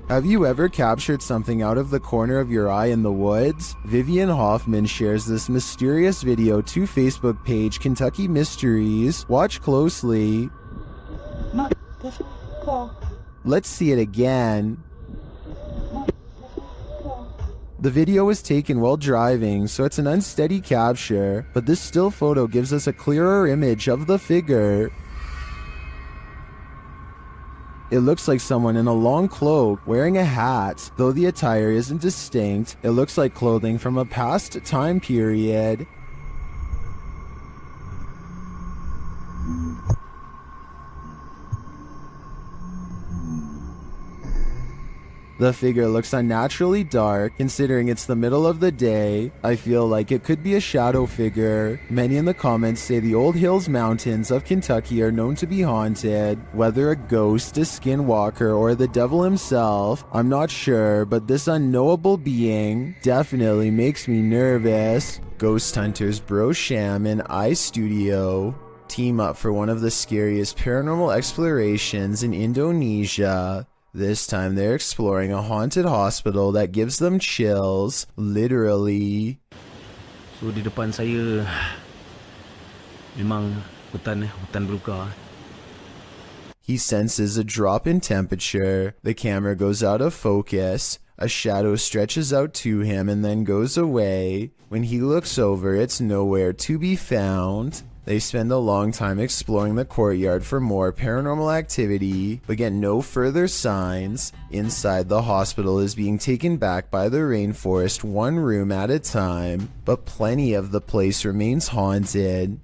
Have you ever captured something out of the corner of your eye in the woods? Vivian Hoffman shares this mysterious video to Facebook page Kentucky Mysteries. Watch closely. Let's see it again. The video was taken while driving, so it's an unsteady capture, but this still photo gives us a clearer image of the figure. It looks like someone in a long cloak wearing a hat. Though the attire isn't distinct, it looks like clothing from a past time period. The figure looks unnaturally dark, considering it's the middle of the day. I feel like it could be a shadow figure. Many in the comments say the Old Hills Mountains of Kentucky are known to be haunted. Whether a ghost, a skinwalker, or the devil himself, I'm not sure, but this unknowable being definitely makes me nervous. Ghost hunters Bro Sham and iStudio team up for one of the scariest paranormal explorations in Indonesia. This time they're exploring a haunted hospital that gives them chills, literally. So di depan saya memang hutan belukar. He senses a drop in temperature. The camera goes out of focus. A shadow stretches out to him and then goes away. When he looks over, it's nowhere to be found. They spend a long time exploring the courtyard for more paranormal activity, but get no further signs. Inside, the hospital is being taken back by the rainforest one room at a time, but plenty of the place remains haunted.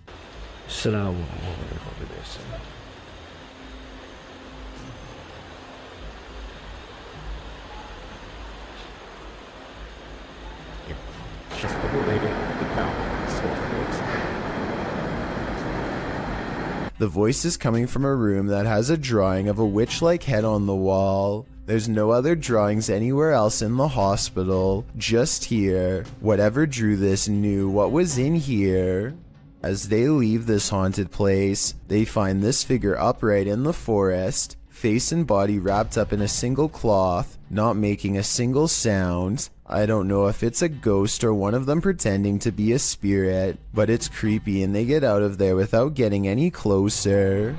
The voice is coming from a room that has a drawing of a witch-like head on the wall. There's no other drawings anywhere else in the hospital, just here. Whatever drew this knew what was in here. As they leave this haunted place, they find this figure upright in the forest, face and body wrapped up in a single cloth, not making a single sound. I don't know if it's a ghost or one of them pretending to be a spirit, but it's creepy and they get out of there without getting any closer.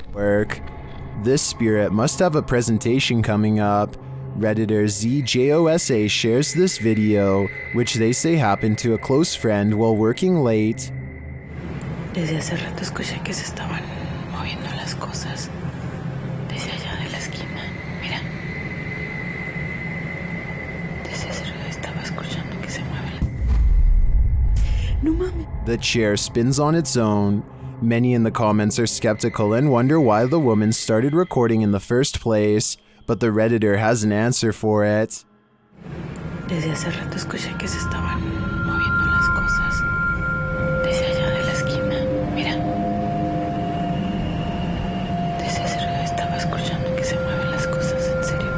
This spirit must have a presentation coming up. Redditor ZJOSA shares this video, which they say happened to a close friend while working late. Desde hace rato escuché que se estaban moviendo las cosas desde allá de la esquina. Mira. Desde hace rato estaba escuchando que se mueven. No mames. The chair spins on its own. Many in the comments are skeptical and wonder why the woman started recording in the first place, but the Redditor has an answer for it. Desde hace rato escuché que se estaban moviendo las cosas desde allá de la esquina. Mira. Desde hace rato estaba escuchando que se mueven las cosas, en serio.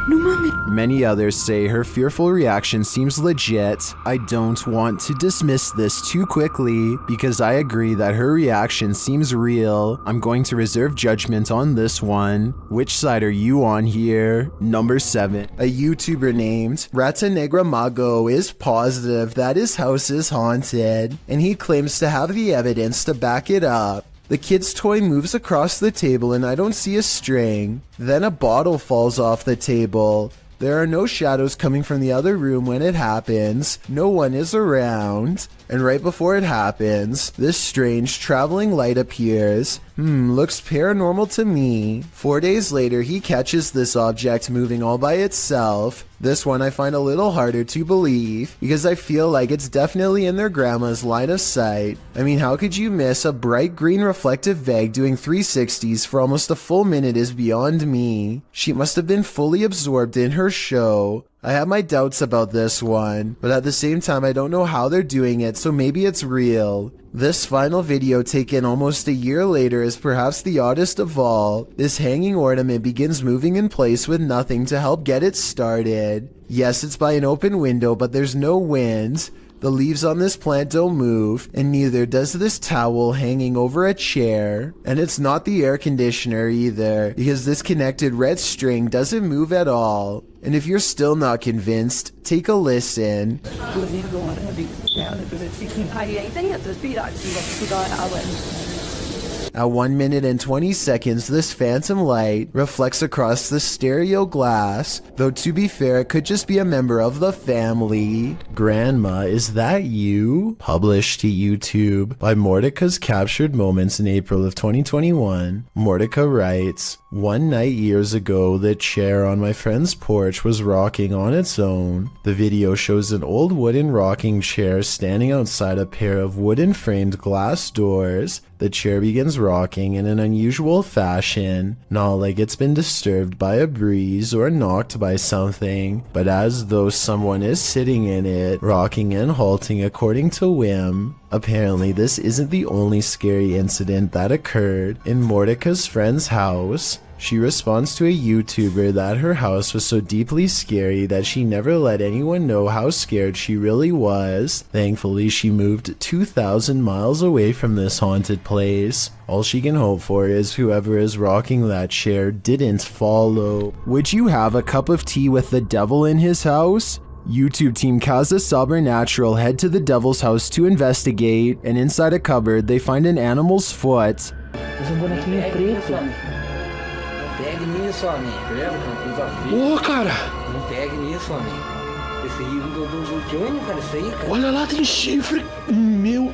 No mames. Many others say her fearful reaction seems legit. I don't want to dismiss this too quickly because I agree that her reaction seems real. I'm going to reserve judgment on this one. Which side are you on here? Number 7. A YouTuber named Rata Negra Mago is positive that his house is haunted, and he claims to have the evidence to back it up. The kid's toy moves across the table and I don't see a string. Then a bottle falls off the table. There are no shadows coming from the other room when it happens. No one is around. And right before it happens, this strange traveling light appears. Looks paranormal to me. 4 days later, he catches this object moving all by itself. This one I find a little harder to believe because I feel like it's definitely in their grandma's line of sight. I mean, how could you miss a bright green reflective veg doing 360s for almost a full minute is beyond me. She must have been fully absorbed in her show. I have my doubts about this one, but at the same time I don't know how they're doing it, so maybe it's real. This final video taken almost a year later is perhaps the oddest of all. This hanging ornament begins moving in place with nothing to help get it started. Yes, it's by an open window, but there's no wind. The leaves on this plant don't move, and neither does this towel hanging over a chair. And it's not the air conditioner either, because this connected red string doesn't move at all. And if you're still not convinced, take a listen. At 1 minute and 20 seconds, this phantom light reflects across the stereo glass, though to be fair, it could just be a member of the family. Grandma, is that you? Published to YouTube by Mordecai's Captured Moments in April of 2021. Mordecai writes, "One night years ago, the chair on my friend's porch was rocking on its own. The video shows an old wooden rocking chair standing outside a pair of wooden framed glass doors. The chair begins rocking in an unusual fashion, not like it's been disturbed by a breeze or knocked by something, but as though someone is sitting in it, rocking and halting according to whim. Apparently, this isn't the only scary incident that occurred in Mordecai's friend's house. She responds to a YouTuber that her house was so deeply scary that she never let anyone know how scared she really was. Thankfully, she moved 2,000 miles away from this haunted place. All she can hope for is whoever is rocking that chair didn't follow." Would you have a cup of tea with the devil in his house? YouTube team Casa Sobrenatural head to the devil's house to investigate, and inside a cupboard they find an animal's foot. Pegue nisso, homem. Ô, cara! Não pegue nisso, homem. Esse rio do Johnny, cara, isso aí, cara. Olha lá, tem chifre. Meu...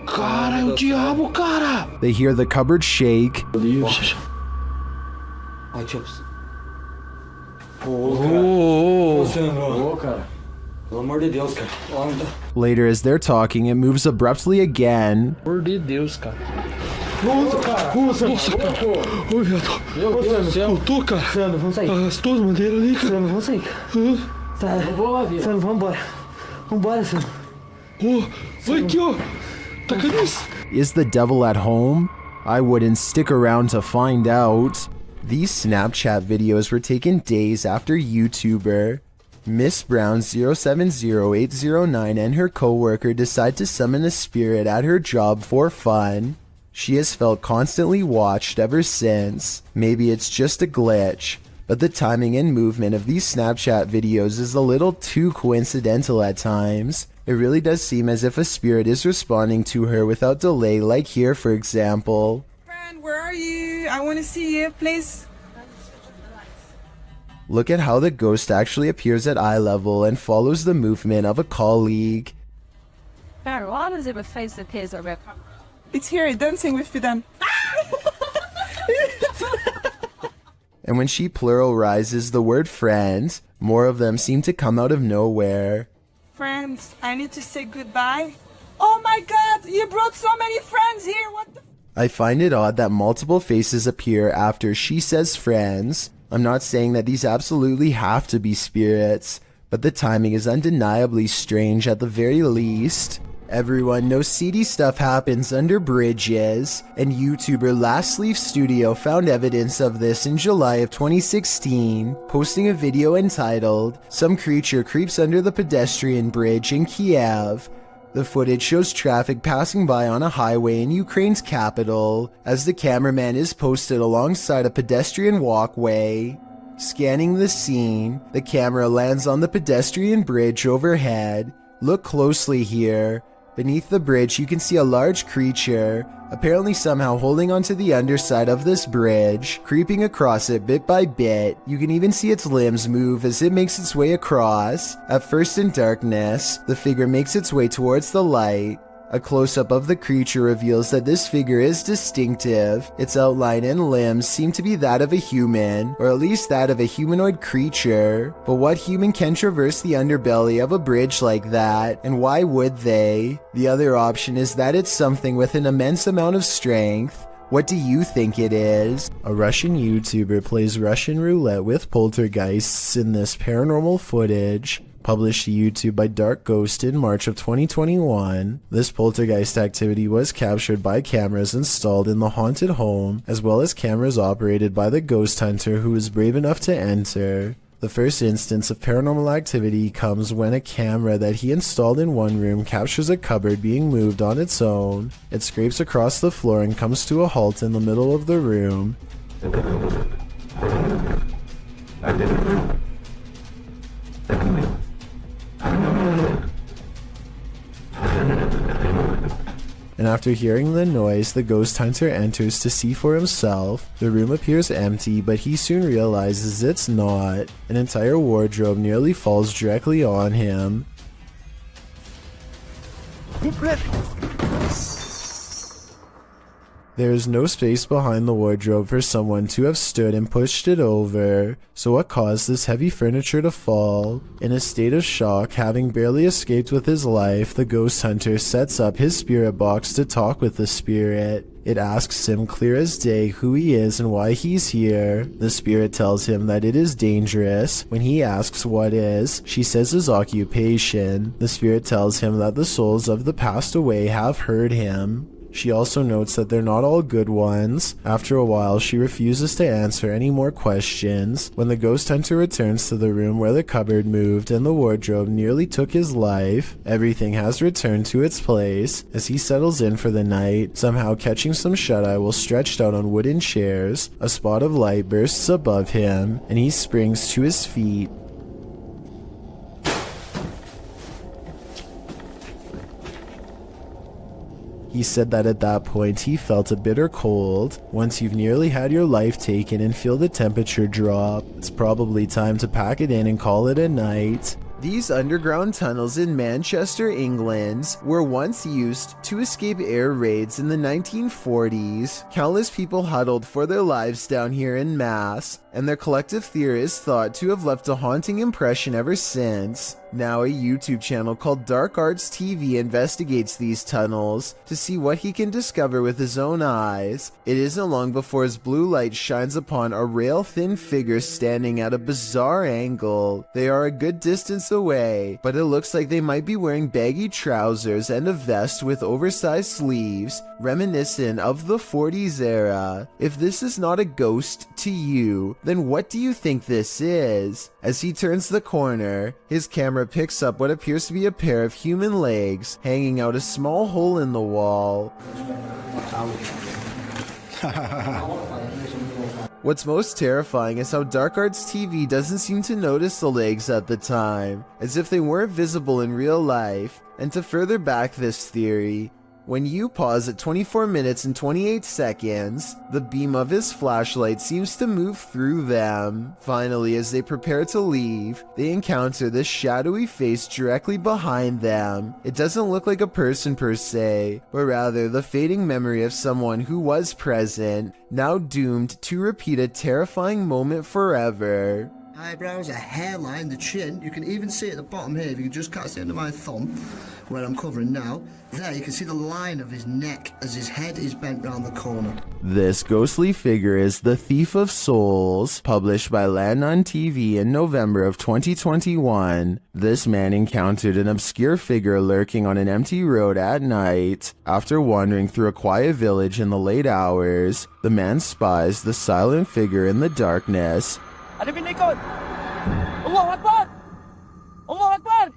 Cara, é o diabo, cara! They hear the cupboard shake. Ó, tio. Ô, cara. Pelo amor de Deus, cara. Later, as they're talking, it moves abruptly again. Pelo amor de Deus, cara. Nossa, cara! Nossa, cara! Oi, viado! Meu Deus do céu! Voltou, cara! Sandro, vamos sair! Arrastou as madeiras ali, cara! Sandro, vamos sair! Tá, vamos lá, viu? Sandro, vambora! Vambora, Sandro! Vai aqui, ó! Tá cadê isso? Is the devil at home? I wouldn't stick around to find out. These Snapchat videos were taken days after YouTuber Miss Brown 070809 and her co-worker decide to summon a spirit at her job for fun. She has felt constantly watched ever since. Maybe it's just a glitch, but the timing and movement of these Snapchat videos is a little too coincidental at times. It really does seem as if a spirit is responding to her without delay, like here for example. Friend, where are you? I want to see you, please. Look at how the ghost actually appears at eye level and follows the movement of a colleague. Why does it face appears over? It's here, dancing with them. And when she pluralizes the word friend, more of them seem to come out of nowhere. Friends, I need to say goodbye. Oh my god, you brought so many friends here, what the... I find it odd that multiple faces appear after she says friends. I'm not saying that these absolutely have to be spirits, but the timing is undeniably strange at the very least. Everyone knows seedy stuff happens under bridges, and YouTuber Last Leaf Studio found evidence of this in July of 2016, posting a video entitled, "Some Creature Creeps Under the Pedestrian Bridge in Kiev." The footage shows traffic passing by on a highway in Ukraine's capital, as the cameraman is posted alongside a pedestrian walkway. Scanning the scene, the camera lands on the pedestrian bridge overhead. Look closely here. Beneath the bridge, you can see a large creature, apparently somehow holding onto the underside of this bridge, creeping across it bit by bit. You can even see its limbs move as it makes its way across. At first in darkness, the figure makes its way towards the light. A close-up of the creature reveals that this figure is distinctive. Its outline and limbs seem to be that of a human, or at least that of a humanoid creature. But what human can traverse the underbelly of a bridge like that, and why would they? The other option is that it's something with an immense amount of strength. What do you think it is? A Russian YouTuber plays Russian roulette with poltergeists in this paranormal footage. Published to YouTube by Dark Ghost in March of 2021, this poltergeist activity was captured by cameras installed in the haunted home, as well as cameras operated by the ghost hunter who was brave enough to enter. The first instance of paranormal activity comes when a camera that he installed in one room captures a cupboard being moved on its own. It scrapes across the floor and comes to a halt in the middle of the room. And after hearing the noise, the ghost hunter enters to see for himself. The room appears empty, but he soon realizes it's not. An entire wardrobe nearly falls directly on him. There is no space behind the wardrobe for someone to have stood and pushed it over. So what caused this heavy furniture to fall? In a state of shock, having barely escaped with his life, the ghost hunter sets up his spirit box to talk with the spirit. It asks him clear as day who he is and why he's here. The spirit tells him that it is dangerous. When he asks what is, she says his occupation. The spirit tells him that the souls of the passed away have heard him. She also notes that they're not all good ones. After a while, she refuses to answer any more questions. When the ghost hunter returns to the room where the cupboard moved and the wardrobe nearly took his life, everything has returned to its place. As he settles in for the night, somehow catching some shut-eye while stretched out on wooden chairs, a spot of light bursts above him, and he springs to his feet. He said that at that point he felt a bitter cold. Once you've nearly had your life taken and feel the temperature drop, it's probably time to pack it in and call it a night. These underground tunnels in Manchester, England, were once used to escape air raids in the 1940s. Countless people huddled for their lives down here en masse, and their collective theory is thought to have left a haunting impression ever since. Now a YouTube channel called Dark Arts TV investigates these tunnels to see what he can discover with his own eyes. It isn't long before his blue light shines upon a rail-thin figure standing at a bizarre angle. They are a good distance away, but it looks like they might be wearing baggy trousers and a vest with oversized sleeves, reminiscent of the 40s era. If this is not a ghost to you, then what do you think this is? As he turns the corner, his camera picks up what appears to be a pair of human legs hanging out a small hole in the wall. What's most terrifying is how Dark Arts TV doesn't seem to notice the legs at the time, as if they weren't visible in real life. And to further back this theory, when you pause at 24 minutes and 28 seconds, the beam of his flashlight seems to move through them. Finally, as they prepare to leave, they encounter this shadowy face directly behind them. It doesn't look like a person per se, but rather the fading memory of someone who was present, now doomed to repeat a terrifying moment forever. Eyebrows, a hairline, the chin. You can even see at the bottom here, if you can just catch the end of my thumb, where I'm covering now. There, you can see the line of his neck as his head is bent round the corner. This ghostly figure is the Thief of Souls, published by Landon TV in November of 2021. This man encountered an obscure figure lurking on an empty road at night. After wandering through a quiet village in the late hours, the man spies the silent figure in the darkness. Ada bintikot! Allahu Akbar! Allahu Akbar!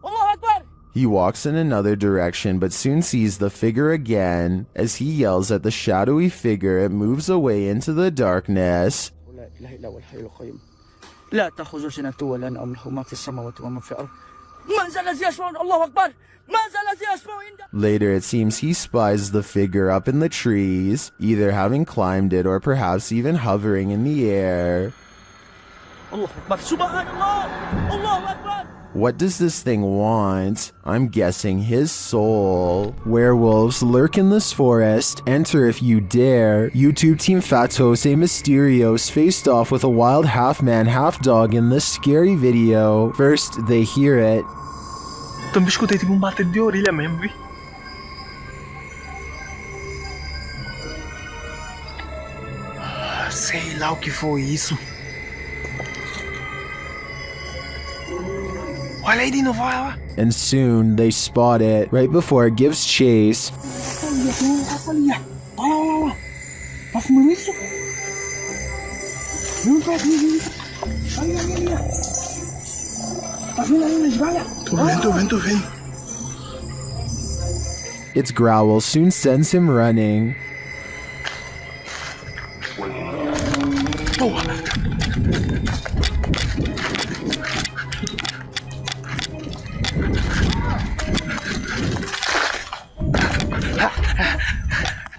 Allahu Akbar! He walks in another direction but soon sees the figure again. As he yells at the shadowy figure, it moves away into the darkness. Later, it seems he spies the figure up in the trees, either having climbed it or perhaps even hovering in the air. What does this thing want? I'm guessing his soul. Werewolves lurk in this forest. Enter if you dare. YouTube team Fatos A Mysterios faced off with a wild half-man, half-dog in this scary video. First, they hear it. Também escutei tipo bater de orelha mesmo, vi? Sei lá o que foi isso. Olha aí de novo, olha lá. And soon, they spot it right before it gives chase. Passa ali, olha lá. Tá fumando isso? Vem pra aqui, ali. Tá vendo aí, esvalha? Tô vendo. Its growl soon sends him running.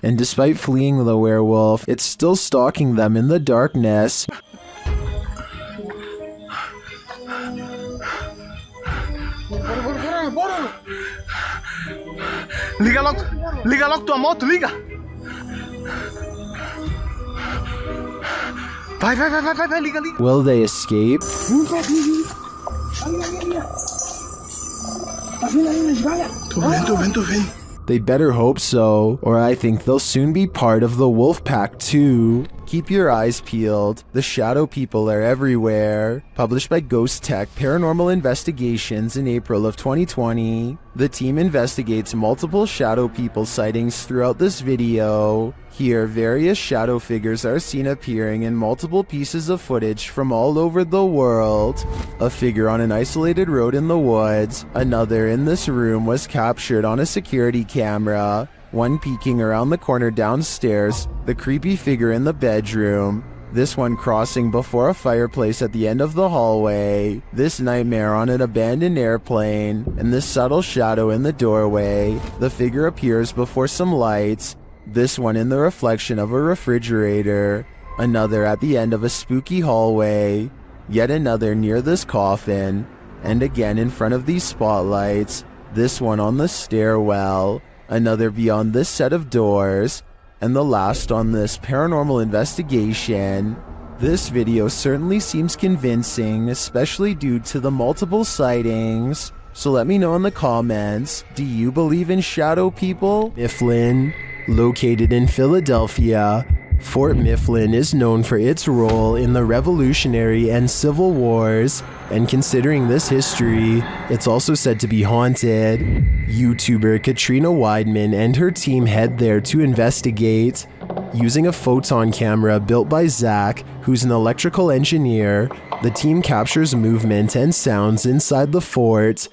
And despite fleeing the werewolf, it's still stalking them in the darkness. Liga logo tua moto, liga! Vai, liga. Will they escape? Tô vendo. They better hope so, or I think they'll soon be part of the wolf pack too. Keep your eyes peeled. The shadow people are everywhere. Published by Ghost Tech Paranormal Investigations in April of 2020. The team investigates multiple shadow people sightings throughout this video. Here, various shadow figures are seen appearing in multiple pieces of footage from all over the world. A figure on an isolated road in the woods. Another in this room was captured on a security camera. One peeking around the corner downstairs, the creepy figure in the bedroom, this one crossing before a fireplace at the end of the hallway, this nightmare on an abandoned airplane, and this subtle shadow in the doorway. The figure appears before some lights, this one in the reflection of a refrigerator, another at the end of a spooky hallway, yet another near this coffin, and again in front of these spotlights, this one on the stairwell, another beyond this set of doors, and the last on this paranormal investigation. This video certainly seems convincing, especially due to the multiple sightings. So let me know in the comments, do you believe in shadow people? Mifflin, located in Philadelphia, Fort Mifflin is known for its role in the Revolutionary and Civil Wars, and considering this history, it's also said to be haunted. YouTuber Katrina Weidman and her team head there to investigate. Using a photon camera built by Zach, who's an electrical engineer, the team captures movement and sounds inside the fort.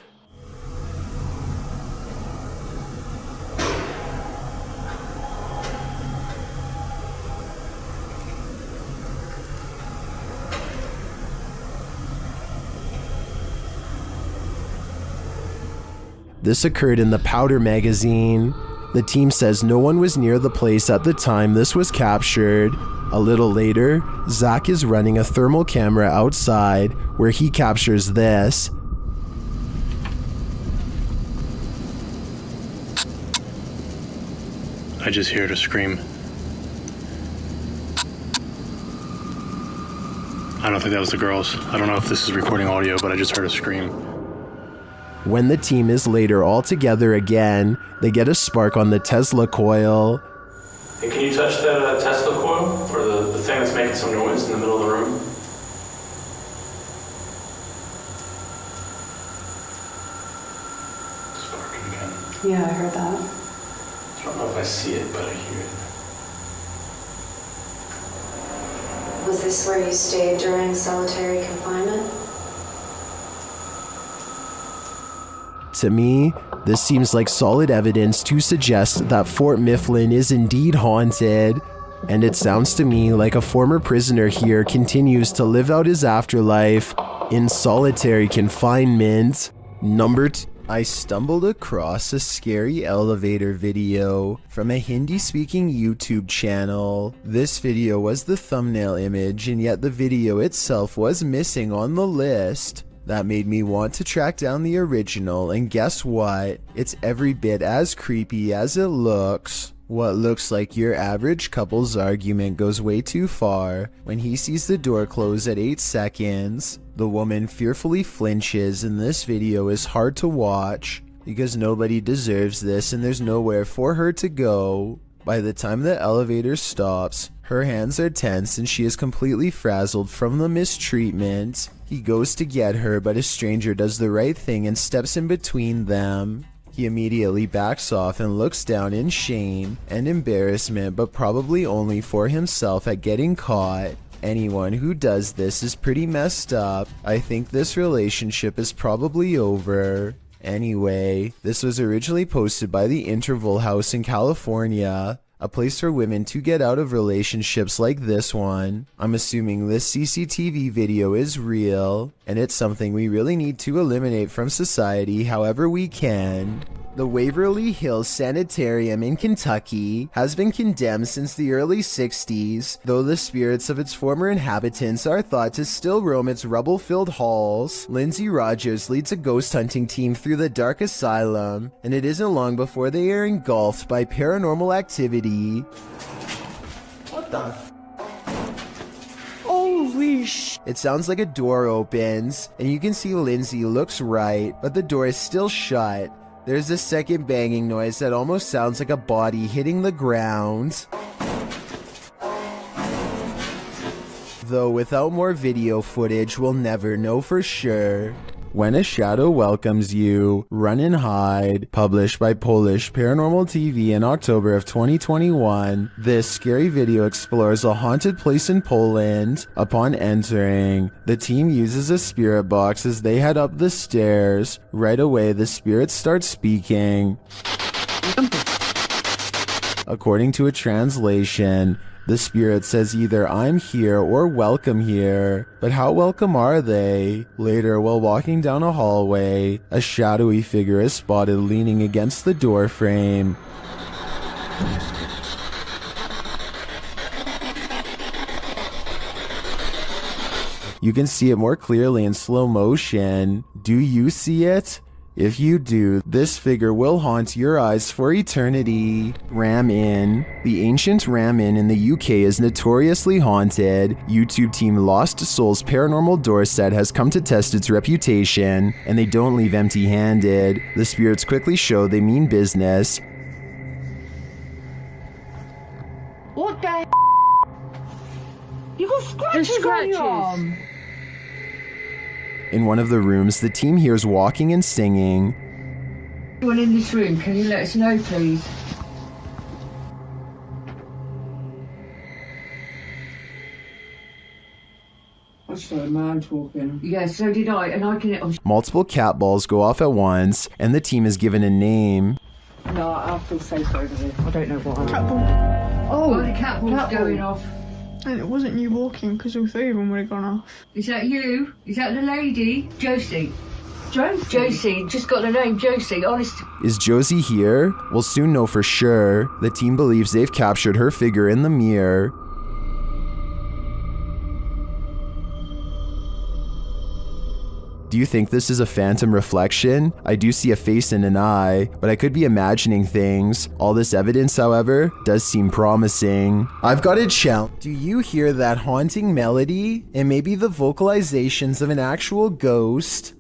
This occurred in the Powder magazine. The team says no one was near the place at the time this was captured. A little later, Zach is running a thermal camera outside where he captures this. I just heard a scream. I don't think that was the girls. I don't know if this is recording audio, but I just heard a scream. When the team is later all together again, they get a spark on the Tesla coil. Hey, can you touch the Tesla coil? Or the thing that's making some noise in the middle of the room? Sparking again. Yeah, I heard that. I don't know if I see it, but I hear it. Was this where you stayed during solitary confinement? To me, this seems like solid evidence to suggest that Fort Mifflin is indeed haunted, and it sounds to me like a former prisoner here continues to live out his afterlife in solitary confinement. Number 2. I stumbled across a scary elevator video from a Hindi-speaking YouTube channel. This video was the thumbnail image, and yet the video itself was missing on the list. That made me want to track down the original, and guess what? It's every bit as creepy as it looks. What looks like your average couple's argument goes way too far when he sees the door close at 8 seconds. The woman fearfully flinches, and this video is hard to watch because nobody deserves this and there's nowhere for her to go. By the time the elevator stops, her hands are tense and she is completely frazzled from the mistreatment. He goes to get her, but a stranger does the right thing and steps in between them. He immediately backs off and looks down in shame and embarrassment, but probably only for himself at getting caught. Anyone who does this is pretty messed up. I think this relationship is probably over. Anyway, this was originally posted by the Interval House in California, a place for women to get out of relationships like this one. I'm assuming this CCTV video is real, and it's something we really need to eliminate from society however we can. The Waverly Hills Sanitarium in Kentucky has been condemned since the early 60s, though the spirits of its former inhabitants are thought to still roam its rubble-filled halls. Lindsay Rogers leads a ghost hunting team through the dark asylum, and it isn't long before they are engulfed by paranormal activity. What the? Holy sh! It sounds like a door opens, and you can see Lindsay looks right, but the door is still shut. There's a second banging noise that almost sounds like a body hitting the ground. Though without more video footage, we'll never know for sure. When a Shadow Welcomes You, Run and Hide, published by Polish Paranormal TV in October of 2021, this scary video explores a haunted place in Poland. Upon entering, the team uses a spirit box as they head up the stairs. Right away, the spirits start speaking. According to a translation, the spirit says either "I'm here" or "welcome here." But how welcome are they? Later, while walking down a hallway, a shadowy figure is spotted leaning against the door frame. You can see it more clearly in slow motion. Do you see it? If you do, this figure will haunt your eyes for eternity. Ram Inn. The ancient Ram Inn in the UK is notoriously haunted. YouTube team Lost Souls Paranormal Dorset has come to test its reputation, and they don't leave empty-handed. The spirits quickly show they mean business. What the You got scratches on your arm! In one of the rooms, the team hears walking and singing. Anyone in this room, can you let us know, please? I saw a man talking. Yeah, so did I, and I can... Multiple cat balls go off at once, and the team is given a name. No, I feel safe over here. I don't know what I'm... Cat ball. Oh, the cat ball's going off. And it wasn't you walking, because all three of them would have gone off. Is that you? Is that the lady? Josie. Josie, just got the name Josie, honest. Is Josie here? We'll soon know for sure. The team believes they've captured her figure in the mirror. Do you think this is a phantom reflection? I do see a face and an eye, but I could be imagining things. All this evidence, however, does seem promising. I've got a challenge. Do you hear that haunting melody? It may be the vocalizations of an actual ghost.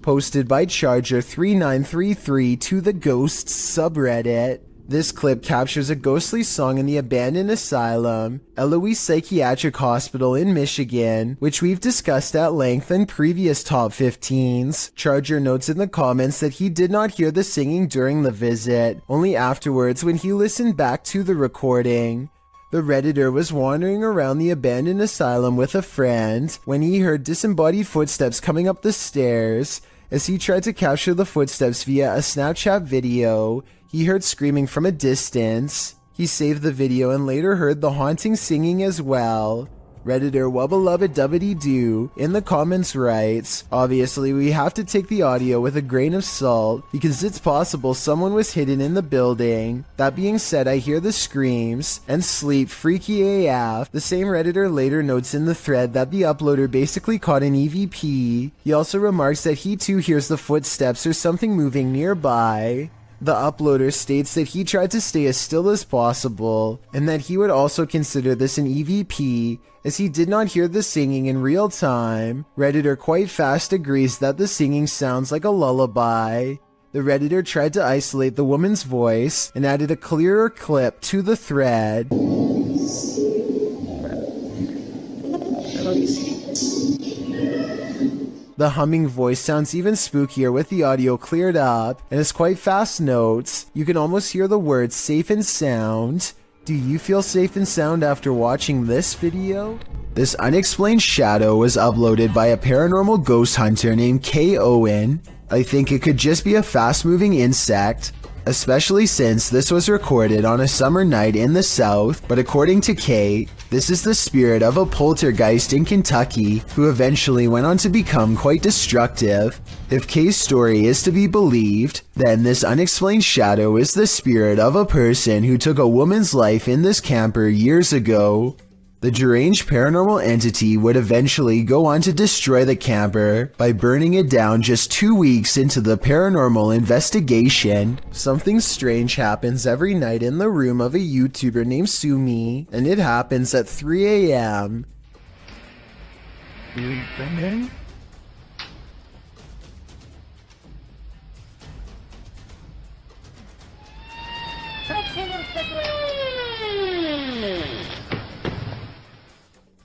Posted by Charger3933 to the Ghosts subreddit. This clip captures a ghostly song in the abandoned asylum, Eloise Psychiatric Hospital in Michigan, which we've discussed at length in previous top 15s. Charger notes in the comments that he did not hear the singing during the visit, only afterwards when he listened back to the recording. The Redditor was wandering around the abandoned asylum with a friend when he heard disembodied footsteps coming up the stairs. As he tried to capture the footsteps via a Snapchat video, he heard screaming from a distance. He saved the video and later heard the haunting singing as well. Redditor Wubbelubbedubbedy-doo in the comments writes, obviously we have to take the audio with a grain of salt because it's possible someone was hidden in the building. That being said, I hear the screams and sleep freaky AF. The same Redditor later notes in the thread that the uploader basically caught an EVP. He also remarks that he too hears the footsteps or something moving nearby. The uploader states that he tried to stay as still as possible, and that he would also consider this an EVP, as he did not hear the singing in real time. Redditor quite fast agrees that the singing sounds like a lullaby. The Redditor tried to isolate the woman's voice, and added a clearer clip to the thread. The humming voice sounds even spookier with the audio cleared up, and is quite fast notes. You can almost hear the words safe and sound. Do you feel safe and sound after watching this video? This unexplained shadow was uploaded by a paranormal ghost hunter named K. Owen. I think it could just be a fast-moving insect, especially since this was recorded on a summer night in the south, but according to Kay, this is the spirit of a poltergeist in Kentucky who eventually went on to become quite destructive. If Kay's story is to be believed, then this unexplained shadow is the spirit of a person who took a woman's life in this camper years ago. The deranged paranormal entity would eventually go on to destroy the camper by burning it down just 2 weeks into the paranormal investigation. Something strange happens every night in the room of a YouTuber named Sumi, and it happens at 3 a.m.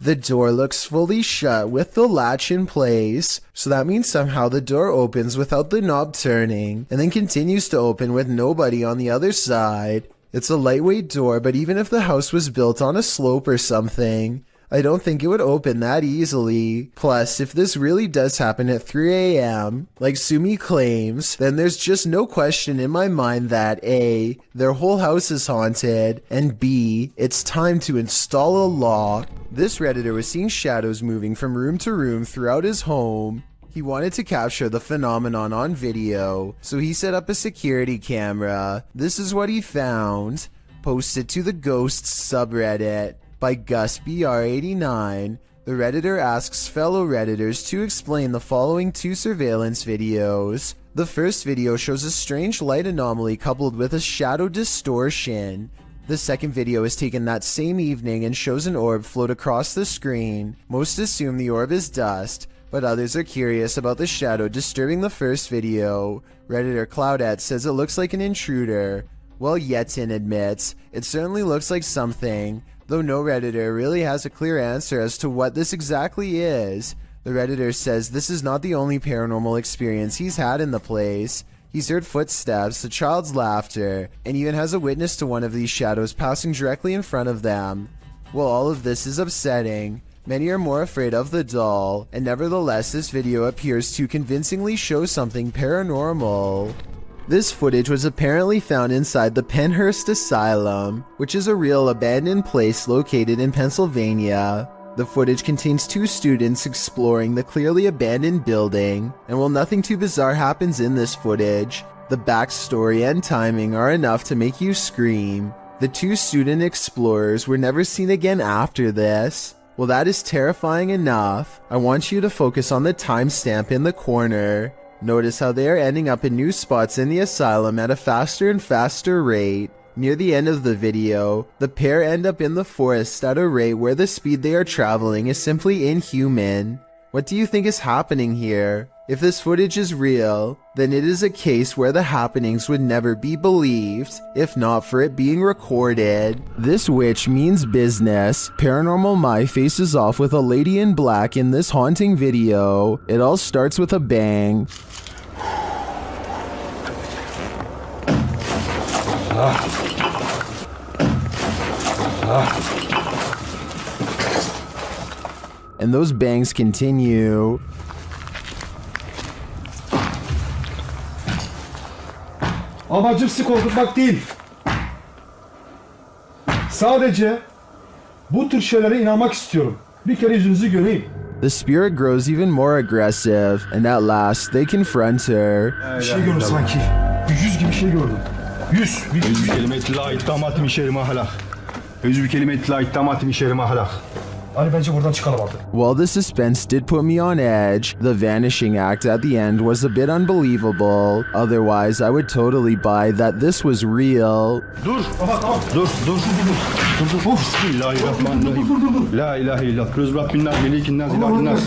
The door looks fully shut with the latch in place, so that means somehow the door opens without the knob turning, and then continues to open with nobody on the other side. It's a lightweight door, but even if the house was built on a slope or something, I don't think it would open that easily. Plus, if this really does happen at 3 a.m., like Sumi claims, then there's just no question in my mind that A, their whole house is haunted, and B, it's time to install a lock. This Redditor was seeing shadows moving from room to room throughout his home. He wanted to capture the phenomenon on video, so he set up a security camera. This is what he found. Posted to the Ghosts subreddit by GusBR89. The Redditor asks fellow Redditors to explain the following 2 surveillance videos. The first video shows a strange light anomaly coupled with a shadow distortion. The second video is taken that same evening and shows an orb float across the screen. Most assume the orb is dust, but others are curious about the shadow disturbing the first video. Redditor Cloudette says it looks like an intruder, while Yetin admits it certainly looks like something, though no Redditor really has a clear answer as to what this exactly is. The Redditor says this is not the only paranormal experience he's had in the place. He's heard footsteps, a child's laughter, and even has a witness to one of these shadows passing directly in front of them. While all of this is upsetting, many are more afraid of the doll, and nevertheless this video appears to convincingly show something paranormal. This footage was apparently found inside the Penhurst Asylum, which is a real abandoned place located in Pennsylvania. The footage contains 2 students exploring the clearly abandoned building, and while nothing too bizarre happens in this footage, the backstory and timing are enough to make you scream. The 2 student explorers were never seen again after this. Well, that is terrifying enough. I want you to focus on the timestamp in the corner. Notice how they are ending up in new spots in the asylum at a faster and faster rate. Near the end of the video, the pair end up in the forest at a rate where the speed they are traveling is simply inhuman. What do you think is happening here? If this footage is real, then it is a case where the happenings would never be believed, if not for it being recorded. This witch means business. Paranormal Mai faces off with a lady in black in this haunting video. It all starts with a bang. And those bangs continue. Amacım sizi korkutmak değil. Sadece bu tür şeylere inanmak istiyorum. Bir kere yüzünüzü göreyim. The spirit grows even more aggressive, and at last they confront her. Bir şey gördüm sanki. Yüz gibi bir şey gördüm. Yüz. Yüz bir kelime etla iddamat mişerime halak. Yüz bir kelime etla iddamat mişerime halak. Hani bence buradan çıkalım artık. While the suspense did put me on edge, the vanishing act at the end was a bit unbelievable. Otherwise, I would totally buy that this was real. Dur. Dur. Bismillahirrahmanirrahim. La ilahe illallah. Kırız Rabbin nas, melikin nas, ilahin nas.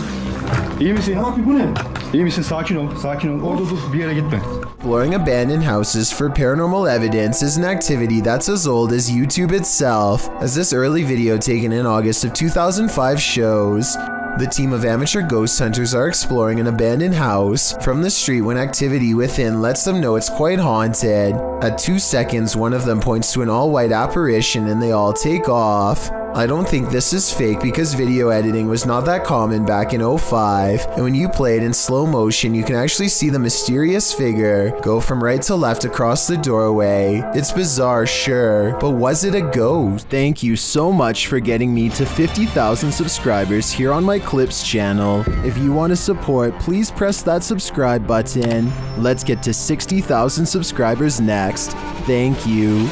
İyi misin? Bu ne? İyi misin? Sakin ol. Orada dur. Bir yere gitme. Exploring abandoned houses for paranormal evidence is an activity that's as old as YouTube itself, as this early video taken in August of 2005 shows. The team of amateur ghost hunters are exploring an abandoned house from the street when activity within lets them know it's quite haunted. At 2 seconds, one of them points to an all-white apparition and they all take off. I don't think this is fake because video editing was not that common back in 2005, and when you play it in slow motion, you can actually see the mysterious figure go from right to left across the doorway. It's bizarre, sure, but was it a ghost? Thank you so much for getting me to 50,000 subscribers here on my Clips channel. If you want to support, please press that subscribe button. Let's get to 60,000 subscribers next. Thank you.